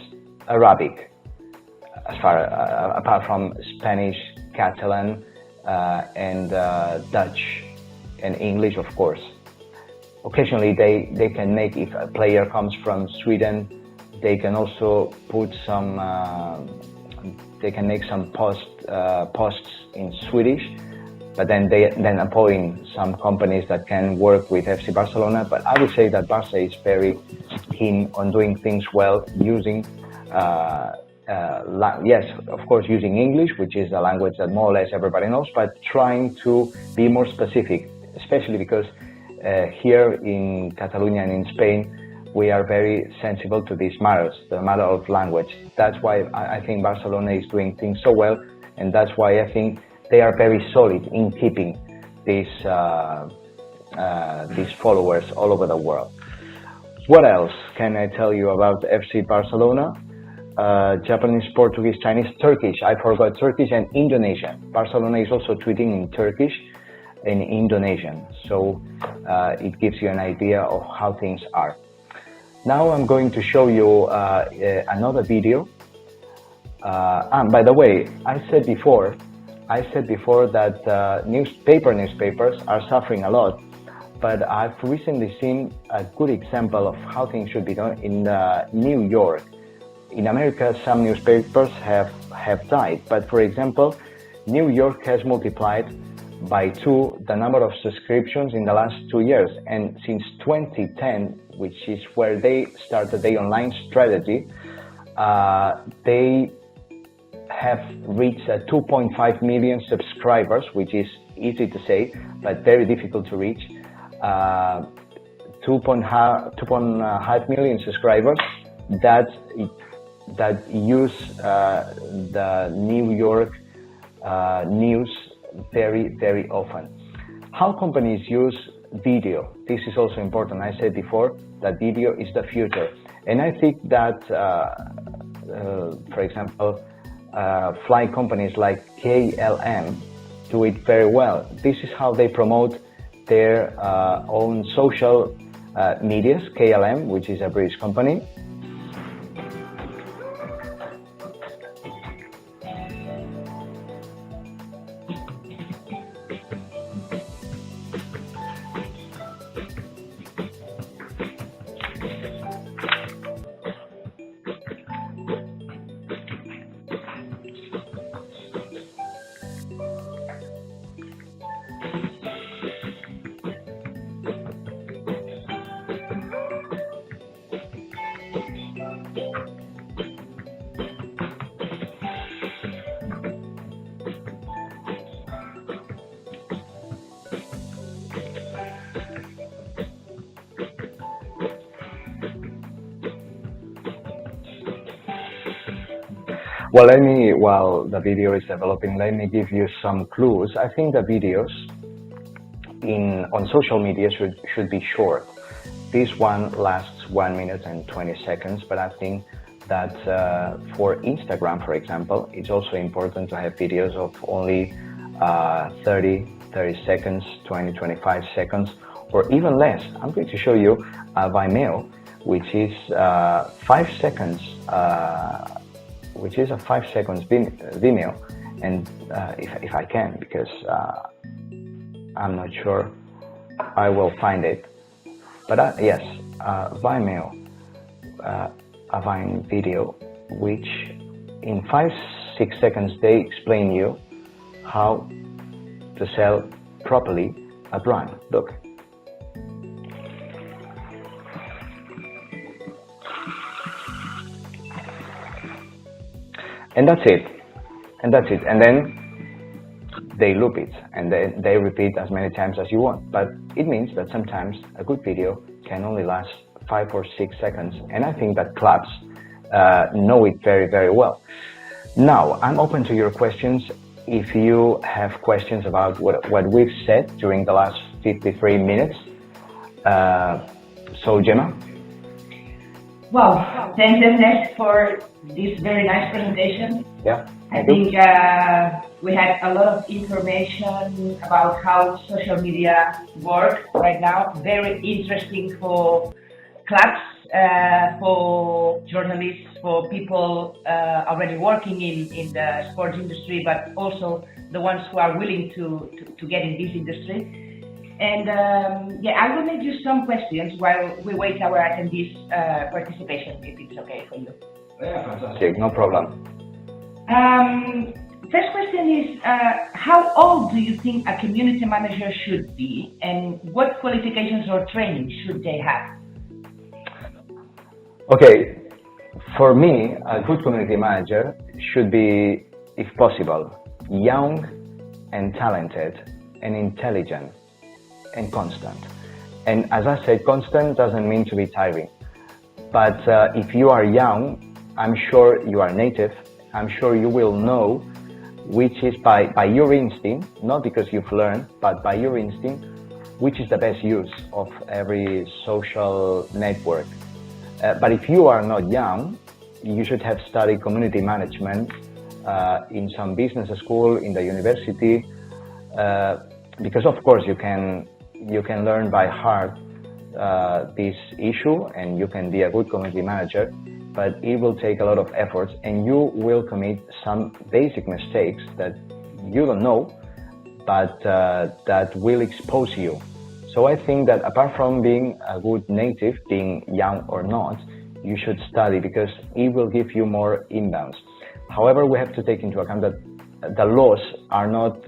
Arabic, apart from Spanish, Catalan, and Dutch and English, of course. Occasionally they can make, if a player comes from Sweden, they can also put some, they can make some posts in Swedish, but then they appoint some companies that can work with FC Barcelona. But I would say that Barca is very keen on doing things well, using yes, of course, using English, which is a language that more or less everybody knows, but trying to be more specific, especially because here in Catalonia and in Spain, we are very sensible to these matters, the matter of language. That's why I think Barcelona is doing things so well, and that's why I think they are very solid in keeping these followers all over the world. What else can I tell you about FC Barcelona? Japanese, Portuguese, Chinese, Turkish. I forgot Turkish and Indonesian. Barcelona is also tweeting in Turkish and Indonesian. So it gives you an idea of how things are. Now I'm going to show you another video. By the way, I said before that newspapers are suffering a lot, but I've recently seen a good example of how things should be done in New York. In America, some newspapers have died, but for example, New York has multiplied by 2 the number of subscriptions in the last 2 years, and since 2010, which is where they started their online strategy, they have reached 2.5 million subscribers, which is easy to say, but very difficult to reach. 2.5 million subscribers that use the New York news very, very often. How companies use video? This is also important. I said before that video is the future, and I think that, for example, flight companies like KLM do it very well. This is how they promote their own social medias, KLM, which is a British company. Well, while the video is developing, let me give you some clues. I think the videos on social media should be short. This one lasts 1 minute and 20 seconds, but I think that for Instagram, for example, it's also important to have videos of only 30 seconds, 20, 25 seconds, or even less. I'm going to show you Vimeo, which is 5 seconds. Which is a 5 seconds Vimeo, and if I can, because I'm not sure I will find it, but yes, Vimeo, a Vine video, which in 5-6 seconds they explain you how to sell properly a brand. Look. And that's it. And then they loop it, and they repeat as many times as you want. But it means that sometimes a good video can only last 5 or 6 seconds, and I think that clubs know it very, very well. Now, I'm open to your questions. If you have questions about what we've said during the last 53 minutes. So, Gemma? Well, thanks, Ernest, for this very nice presentation. Yeah, I think we had a lot of information about how social media work right now. Very interesting for clubs, for journalists, for people already working in the sports industry, but also the ones who are willing to get in this industry. And I will make you some questions while we wait our attendees' participation, if it's okay for you. Yeah, fantastic, no problem. First question is, how old do you think a community manager should be, and what qualifications or training should they have? Okay, for me, a good community manager should be, if possible, young and talented and intelligent and constant. And as I said, constant doesn't mean to be tiring. But if you are young, I'm sure you are native, I'm sure you will know which is by your instinct, not because you've learned, but by your instinct, which is the best use of every social network. But if you are not young, you should have studied community management in some business school, in the university, because of course you can learn by heart this issue, and you can be a good community manager, but it will take a lot of efforts, and you will commit some basic mistakes that you don't know, but that will expose you. So I think that apart from being a good native, being young or not, you should study, because it will give you more inbounds. However, we have to take into account that the laws are not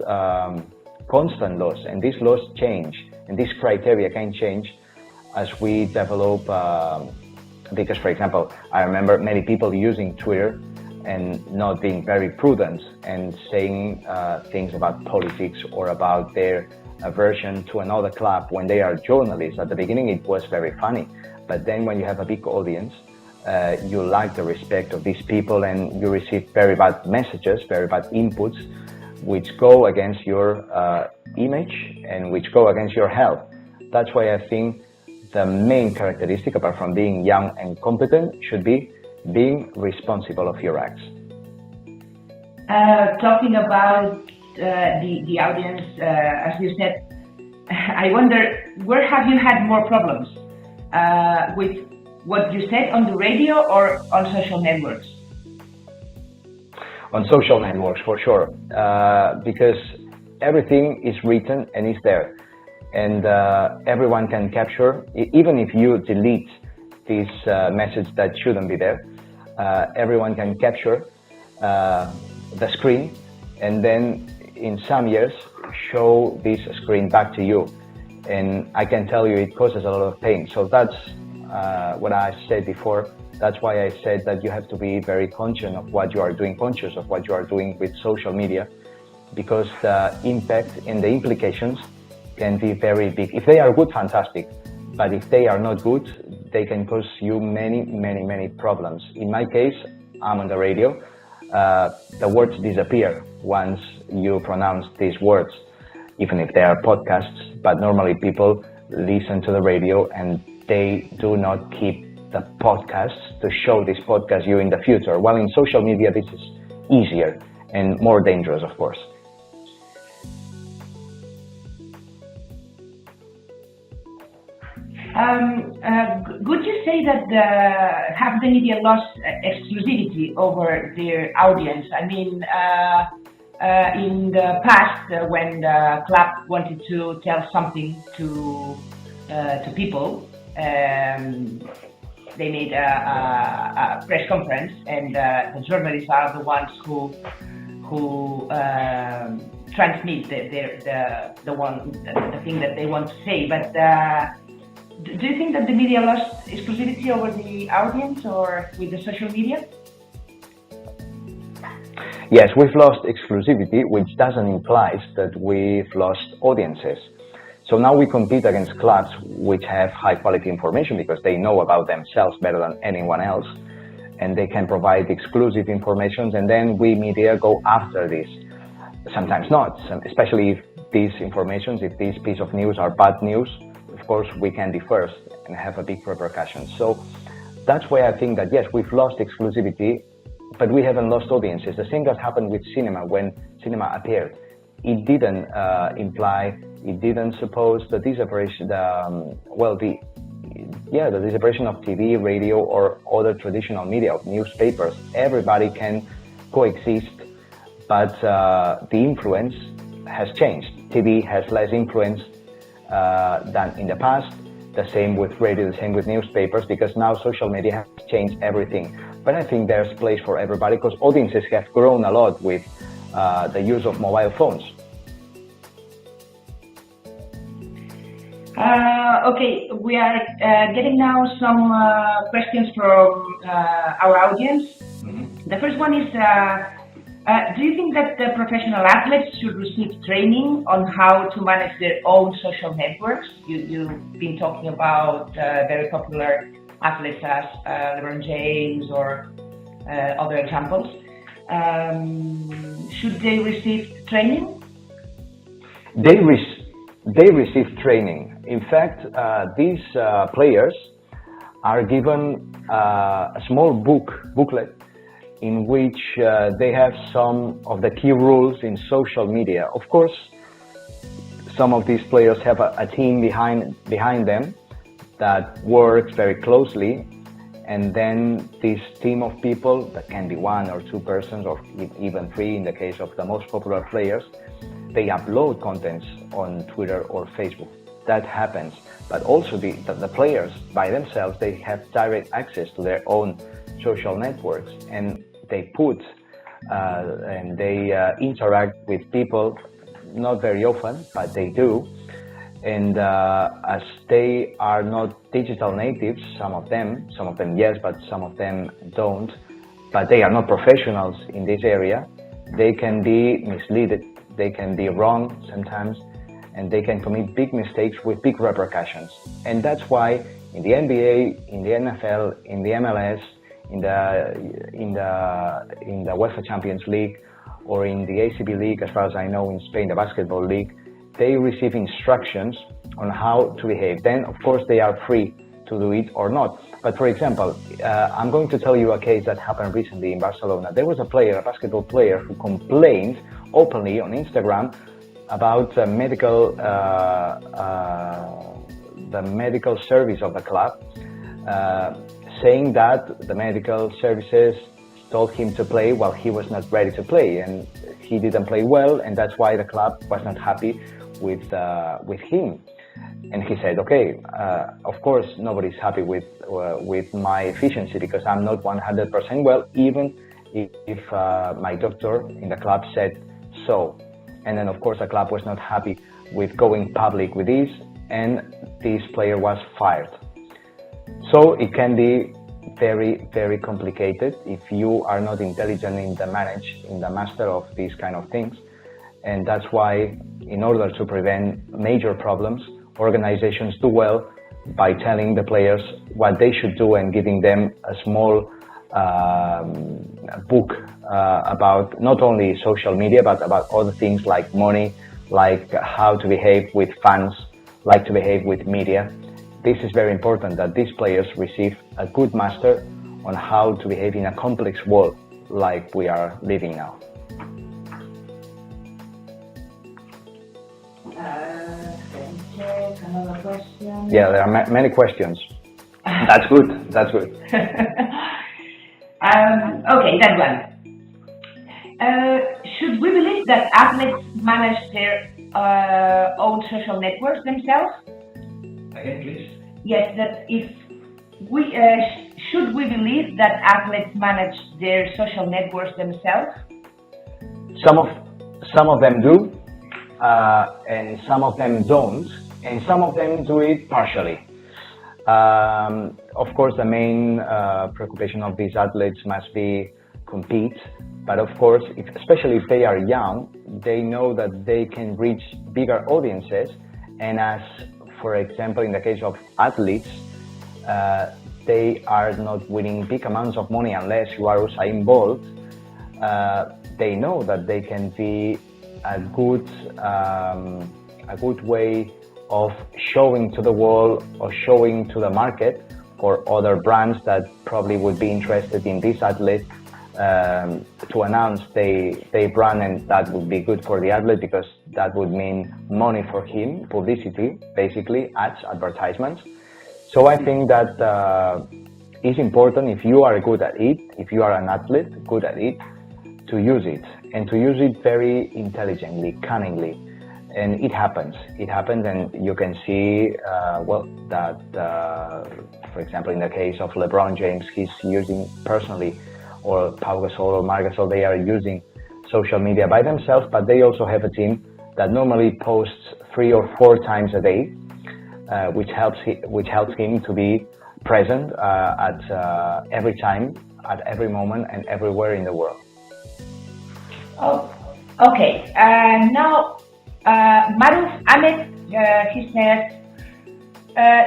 constant laws, and these laws change, and these criteria can change as we develop, because, for example, I remember many people using Twitter and not being very prudent and saying things about politics or about their aversion to another club when they are journalists. At the beginning it was very funny, but then when you have a big audience, you lack the respect of these people, and you receive very bad messages, very bad inputs, which go against your image and which go against your health. That's why I think the main characteristic, apart from being young and competent, should be being responsible of your acts. Talking about the audience, as you said, I wonder, where have you had more problems? With what you said on the radio or on social networks? On social networks, for sure, because everything is written and is there, and everyone can capture, even if you delete this message that shouldn't be there, everyone can capture the screen and then in some years show this screen back to you. And I can tell you it causes a lot of pain. So that's what I said before. That's why I said that you have to be very conscious of what you are doing with social media, because the impact and the implications can be very big. If they are good, fantastic. But if they are not good, they can cause you many problems. In my case, I'm on the radio. The words disappear once you pronounce these words, even if they are podcasts. But normally people listen to the radio and they do not keep the podcasts to show this podcast you in the future. While in social media, this is easier and more dangerous, of course. Would you say that have the media lost exclusivity over their audience? I mean, in the past, when the club wanted to tell something to people, they made a press conference, and the journalists are the ones who transmit the thing that they want to say. But do you think that the media lost exclusivity over the audience or with the social media? Yes, we've lost exclusivity, which doesn't imply that we've lost audiences. So now we compete against clubs which have high quality information because they know about themselves better than anyone else, and they can provide exclusive information, and then we media go after this. Sometimes not, especially if these informations, if these piece of news are bad news, of course we can be first and have a big repercussion. So that's why I think that yes, we've lost exclusivity, but we haven't lost audiences. The same that happened with cinema when cinema appeared. It didn't it didn't suppose the disappearation, the disappearation of TV, radio, or other traditional media, of newspapers. Everybody can coexist, but the influence has changed. TV has less influence than in the past. The same with radio, the same with newspapers, because now social media has changed everything. But I think there's place for everybody because audiences have grown a lot with the use of mobile phones. Okay, we are getting now some questions from our audience. Mm-hmm. The first one is, do you think that the professional athletes should receive training on how to manage their own social networks? You've been talking about very popular athletes as LeBron James or other examples. Should they receive training? They receive training. In fact, these players are given a small booklet in which they have some of the key rules in social media. Of course, some of these players have a team behind them that works very closely, and then this team of people, that can be one or two persons or even three in the case of the most popular players, they upload contents on Twitter or Facebook. That happens. But also the players by themselves, they have direct access to their own social networks, and they put and they interact with people, not very often, but they do. And as they are not digital natives, some of them yes, but some of them don't, but they are not professionals in this area, they can be misled, they can be wrong sometimes, and they can commit big mistakes with big repercussions. And that's why in the NBA, in the NFL, in the MLS, in the UEFA Champions League, or in the ACB League, as far as I know, in Spain, the basketball league, they receive instructions on how to behave. Then, of course, they are free to do it or not. But for example, I'm going to tell you a case that happened recently in Barcelona. There was a basketball player, who complained openly on Instagram about the medical service of the club, saying that the medical services told him to play while he was not ready to play, and he didn't play well, and that's why the club was not happy with him. And he said, okay, of course nobody's happy with my efficiency because I'm not 100% well, even if my doctor in the club said so. And then of course the club was not happy with going public with this, and this player was fired. So it can be very, very complicated if you are not intelligent in the master of these kind of things. And that's why, in order to prevent major problems, organizations do well by telling the players what they should do and giving them a small book about not only social media, but about other things like money, like how to behave with fans, like to behave with media. This is very important, that these players receive a good master on how to behave in a complex world like we are living now. Let me check another question. Yeah, there are many questions. That's good. That's good. Okay, that one. Should we believe that athletes manage their own social networks themselves? Again, please. Yes, that if we should we believe that athletes manage their social networks themselves? Some of them do, and some of them don't, and some of them do it partially. Of course, the main preoccupation of these athletes must be compete, but of course, especially if they are young, they know that they can reach bigger audiences, and as for example, in the case of athletes, they are not winning big amounts of money unless you are Usain Bolt. They know that they can be a good way of showing to the world or showing to the market for other brands that probably would be interested in this athlete to announce their brand, and that would be good for the athlete because that would mean money for him, publicity, basically, ads, advertisements. So I think that it's important, if you are good at it, if you are an athlete good at it, to use it, and to use it very intelligently, cunningly. And it happens, and you can see, that, for example, in the case of LeBron James, he's using personally, or Pau Gasol or Marc Gasol, they are using social media by themselves, but they also have a team that normally posts 3 or 4 times a day, which helps him to be present at every time, at every moment, and everywhere in the world. Oh, okay. Now, Maruf Ahmed, he says,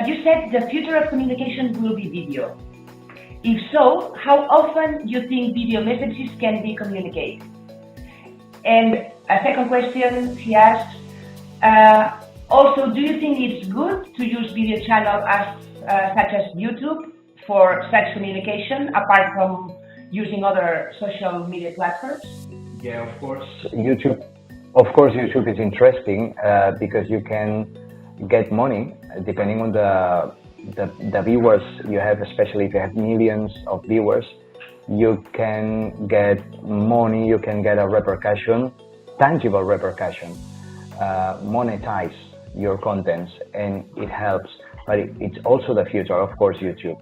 you said the future of communication will be video. If so, how often do you think video messages can be communicated? And a second question he asks, also, do you think it's good to use video channels such as YouTube for such communication, apart from using other social media platforms? Yeah, of course. YouTube is interesting because you can get money depending on the viewers you have, especially if you have millions of viewers. You can get money, you can get a repercussion, tangible repercussion, monetize your contents, and it helps. But it's also the future, of course, YouTube.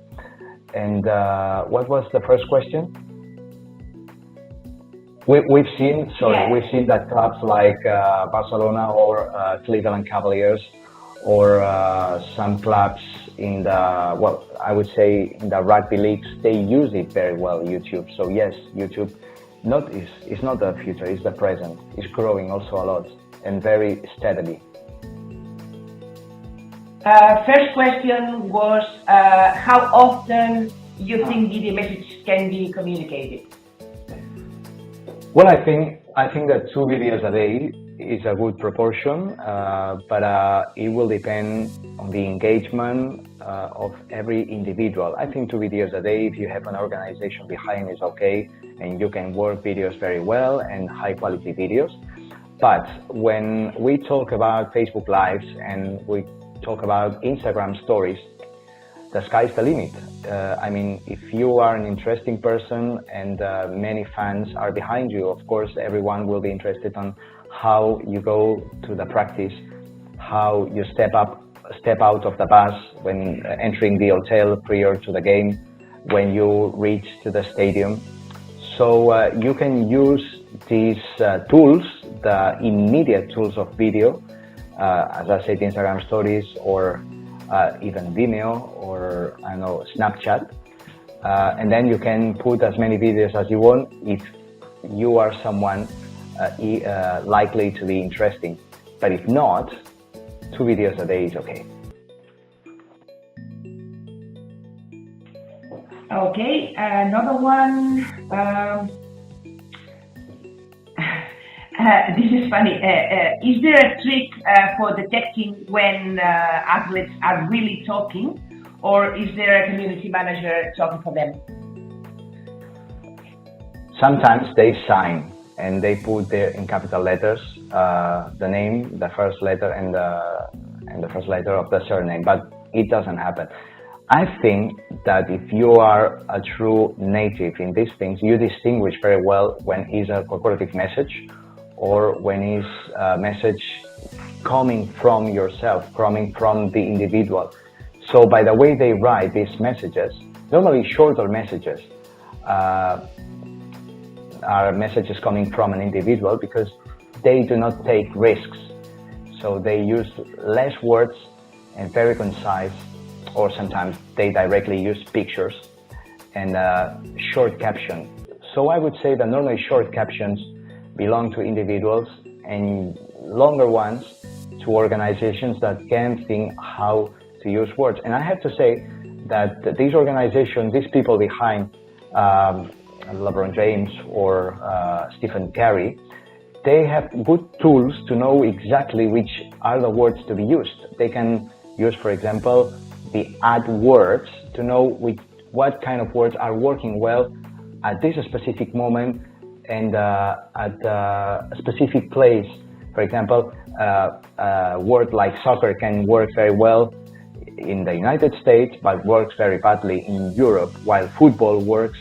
And what was the first question? We've seen that clubs like Barcelona or Cleveland Cavaliers, or some clubs in the, I would say in the rugby leagues, they use it very well, YouTube. So yes, YouTube is not the future, it's the present. It's growing also a lot and very steadily. First question was how often you think video messages can be communicated? Well, I think that 2 videos a day is a good proportion, but it will depend on the engagement of every individual. I think 2 videos a day, if you have an organization behind, is okay, and you can work videos very well and high quality videos. But when we talk about Facebook Lives and we talk about Instagram stories, the sky's the limit. I mean, if you are an interesting person and many fans are behind you, of course, everyone will be interested on how you go to the practice, how you step out of the bus when entering the hotel prior to the game, when you reach to the stadium. So you can use these tools, the immediate tools of video, as I said, Instagram stories or even Vimeo or I don't know, Snapchat, and then you can put as many videos as you want if you are someone likely to be interesting. But if not, 2 videos a day is okay. Okay, another one. This is funny. Is there a trick for detecting when athletes are really talking, or is there a community manager talking for them? Sometimes they sign and they put there in capital letters the name, the first letter, and the first letter of the surname, but it doesn't happen. I think that if you are a true native in these things, you distinguish very well when it's a corporative message or when it's a message coming from yourself, coming from the individual. So by the way they write these messages, normally shorter messages, are messages coming from an individual because they do not take risks. So they use less words and very concise, or sometimes they directly use pictures and short caption. So I would say that normally short captions belong to individuals and longer ones to organizations that can think how to use words. And I have to say that these organizations, these people behind LeBron James or Stephen Curry, they have good tools to know exactly which are the words to be used. They can use, for example, the add words to know what kind of words are working well at this specific moment and at a specific place. For example, a word like soccer can work very well in the United States, but works very badly in Europe, while football works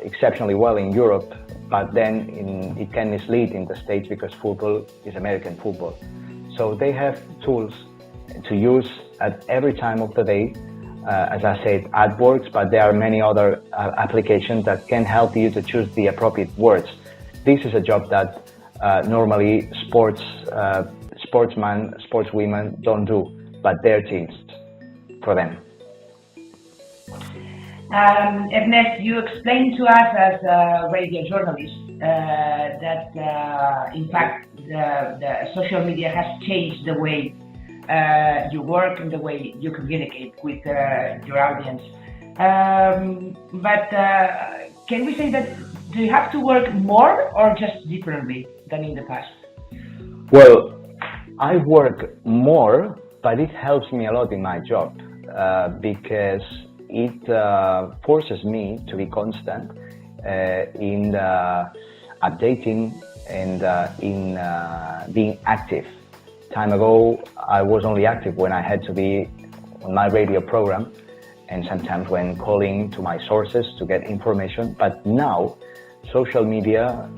exceptionally well in Europe, but then it can mislead in the States because football is American football. So they have tools to use at every time of the day. As I said, AdWords, but there are many other applications that can help you to choose the appropriate words. This is a job that normally sportsmen, sportswomen don't do, but their teams for them. Ernest, you explained to us as a radio journalist that in fact the social media has changed the way you work and the way you communicate with your audience. But can we say that do you have to work more or just differently than in the past? Well, I work more, but it helps me a lot in my job because it forces me to be constant in updating and in being active. Time ago, I was only active when I had to be on my radio program and sometimes when calling to my sources to get information. But now, social media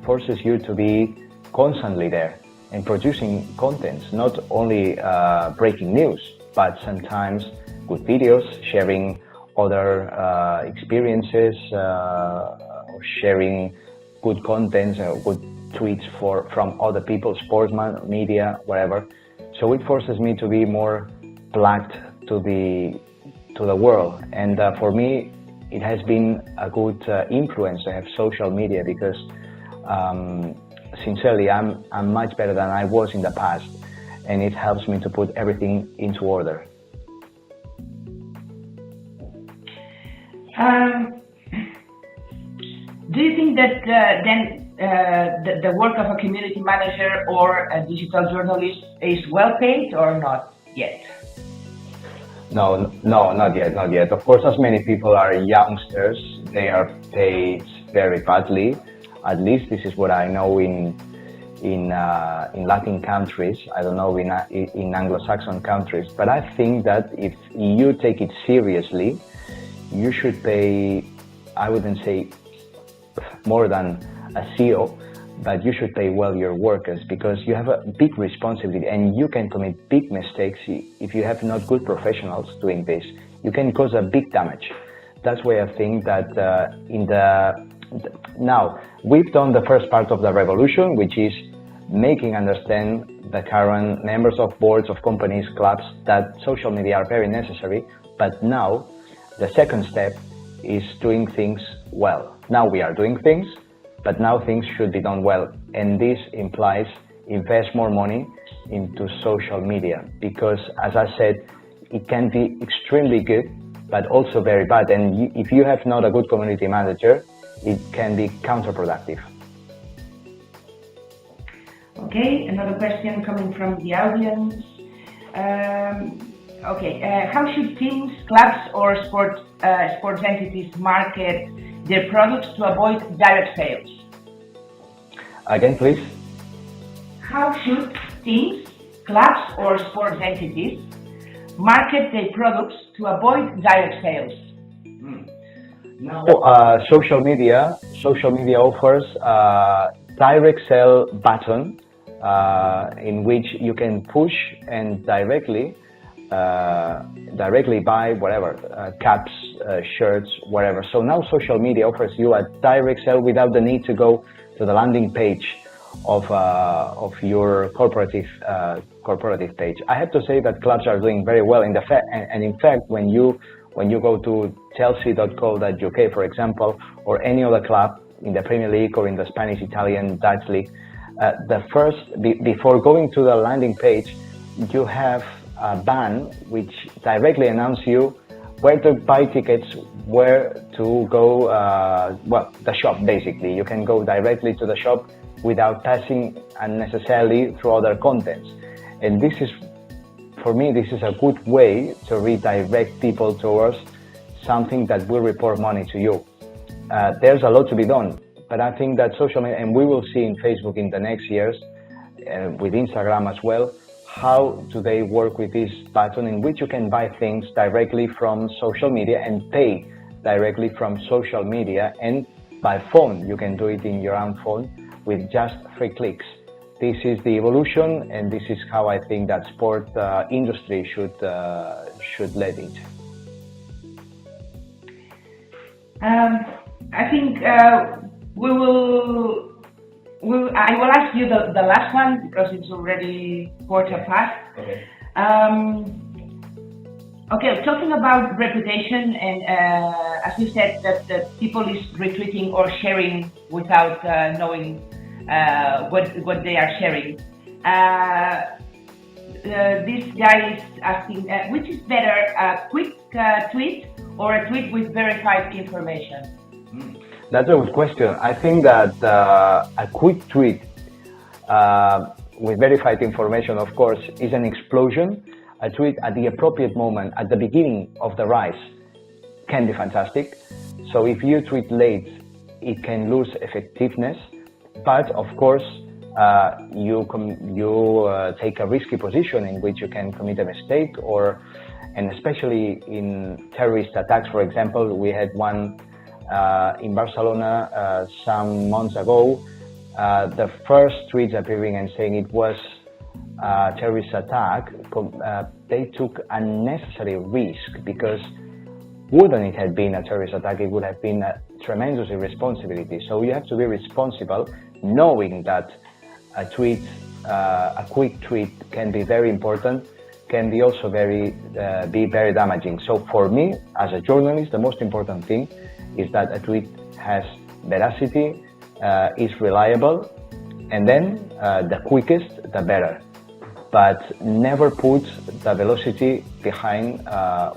forces you to be constantly there and producing contents, not only breaking news, but sometimes good videos, sharing other experiences, or sharing good contents, good tweets from other people, sportsmen, media, whatever. So it forces me to be more plugged to the world, and for me, it has been a good influence to have social media because, sincerely, I'm much better than I was in the past, and it helps me to put everything into order. Do you think that then the work of a community manager or a digital journalist is well paid or not yet? No, not yet. Of course, as many people are youngsters, they are paid very badly. At least this is what I know in Latin countries. I don't know in Anglo-Saxon countries, but I think that if you take it seriously, you should pay, I wouldn't say more than a CEO, but you should pay well your workers, because you have a big responsibility and you can commit big mistakes if you have not good professionals doing this. You can cause a big damage. That's why I think that now we've done the first part of the revolution, which is making understand the current members of boards of companies, clubs, that social media are very necessary. But now the second step is doing things well. Now we are doing things, but now things should be done well. And this implies invest more money into social media, because as I said, it can be extremely good, but also very bad. And if you have not a good community manager, it can be counterproductive. Okay, another question coming from the audience. How should teams, clubs, or sports entities market their products to avoid direct sales? Again, please. How should teams, clubs, or sports entities market their products to avoid direct sales? Now, social media offers a direct sell button in which you can push and directly buy whatever, caps, shirts, whatever. So now social media offers you a direct sell without the need to go to the landing page of your corporative page. I have to say that clubs are doing very well. In fact, when you go to chelsea.co.uk, for example, or any other club in the Premier League or in the Spanish, Italian, Dutch league, before going to the landing page, you have a button which directly announces you where to buy tickets, where to go, the shop basically. You can go directly to the shop without passing unnecessarily through other contents. And this is, for me, this is a good way to redirect people towards something that will report money to you. There's a lot to be done, but I think that social media, and we will see in Facebook in the next years, with Instagram as well, how do they work with this button in which you can buy things directly from social media and pay directly from social media, and by phone. You can do it in your own phone with just 3 clicks. This is the evolution, and this is how I think that sport industry should lead it. I think I will ask you the last one, because it's already 4:15. Okay, talking about reputation, and as you said, that people is retweeting or sharing without knowing what they are sharing. This guy is asking, which is better, a quick tweet or a tweet with verified information? That's a good question. I think that a quick tweet with verified information, of course, is an explosion. A tweet at the appropriate moment, at the beginning of the rise, can be fantastic. So if you tweet late, it can lose effectiveness. But of course, you take a risky position in which you can commit a mistake, and especially in terrorist attacks, for example, we had one in Barcelona some months ago. The first tweets appearing and saying it was a terrorist attack, they took unnecessary risk, because wouldn't it have been a terrorist attack, it would have been a tremendous irresponsibility. So you have to be responsible, knowing that a quick tweet can be very important, can be also be very damaging. So for me, as a journalist, the most important thing is that a tweet has veracity, is reliable, and then the quickest, the better. But never put the velocity behind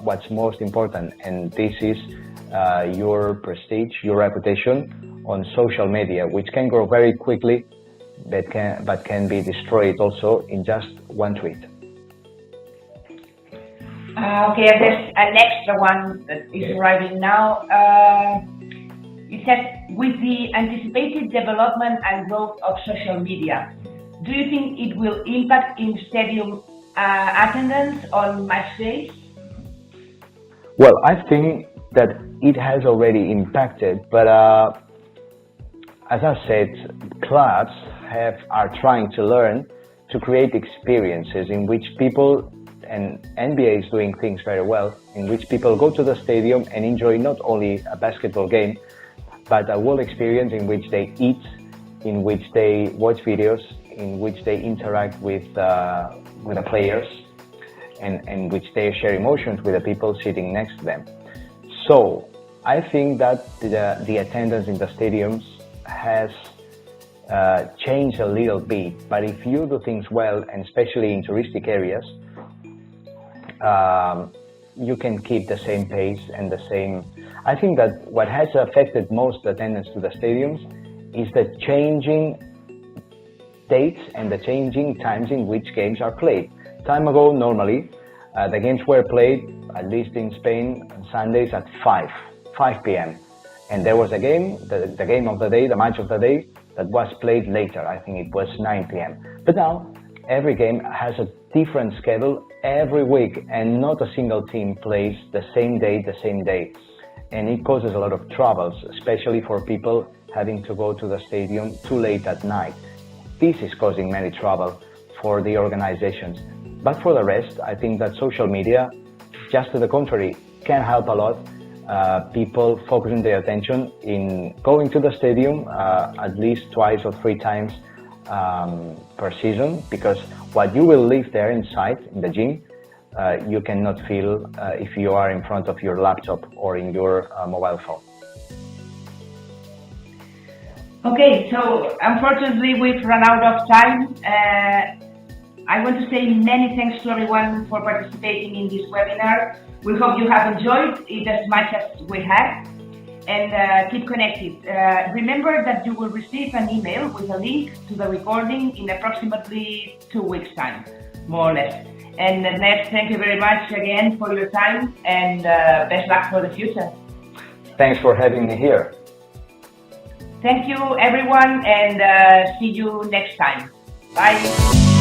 what's most important, and this is your prestige, your reputation on social media, which can grow very quickly, but can be destroyed also in just one tweet. Okay, there's an extra one that is arriving now. It says, with the anticipated development and growth of social media, do you think it will impact in stadium attendance on match days? Well, I think that it has already impacted, but as I said, clubs are trying to learn to create experiences in which people, and NBA is doing things very well, in which people go to the stadium and enjoy not only a basketball game, but a whole experience in which they eat, in which they watch videos, in which they interact with the players, and in which they share emotions with the people sitting next to them. So I think that the attendance in the stadiums has changed a little bit, but if you do things well, and especially in touristic areas, you can keep the same pace and the same. I think that what has affected most attendance to the stadiums is the changing dates and the changing times in which games are played. Time ago, normally, the games were played, at least in Spain, on Sundays at 5 p.m. And there was a game, the game of the day, the match of the day, that was played later. I think it was 9 p.m. But now, every game has a different schedule every week, and not a single team plays the same day, and it causes a lot of troubles, especially for people having to go to the stadium too late at night. This is causing many trouble for the organizations. But for the rest, I think that social media, just to the contrary, can help a lot. People focusing their attention in going to the stadium at least 2 or 3 times per season, because what you will live there inside in the gym, you cannot feel if you are in front of your laptop or in your mobile phone. Okay, so unfortunately we've run out of time. I want to say many thanks to everyone for participating in this webinar. We hope you have enjoyed it as much as we have, and keep connected. Remember that you will receive an email with a link to the recording in approximately 2 weeks' time, more or less. And Ernest, thank you very much again for your time, and best luck for the future. Thanks for having me here. Thank you, everyone, and see you next time. Bye.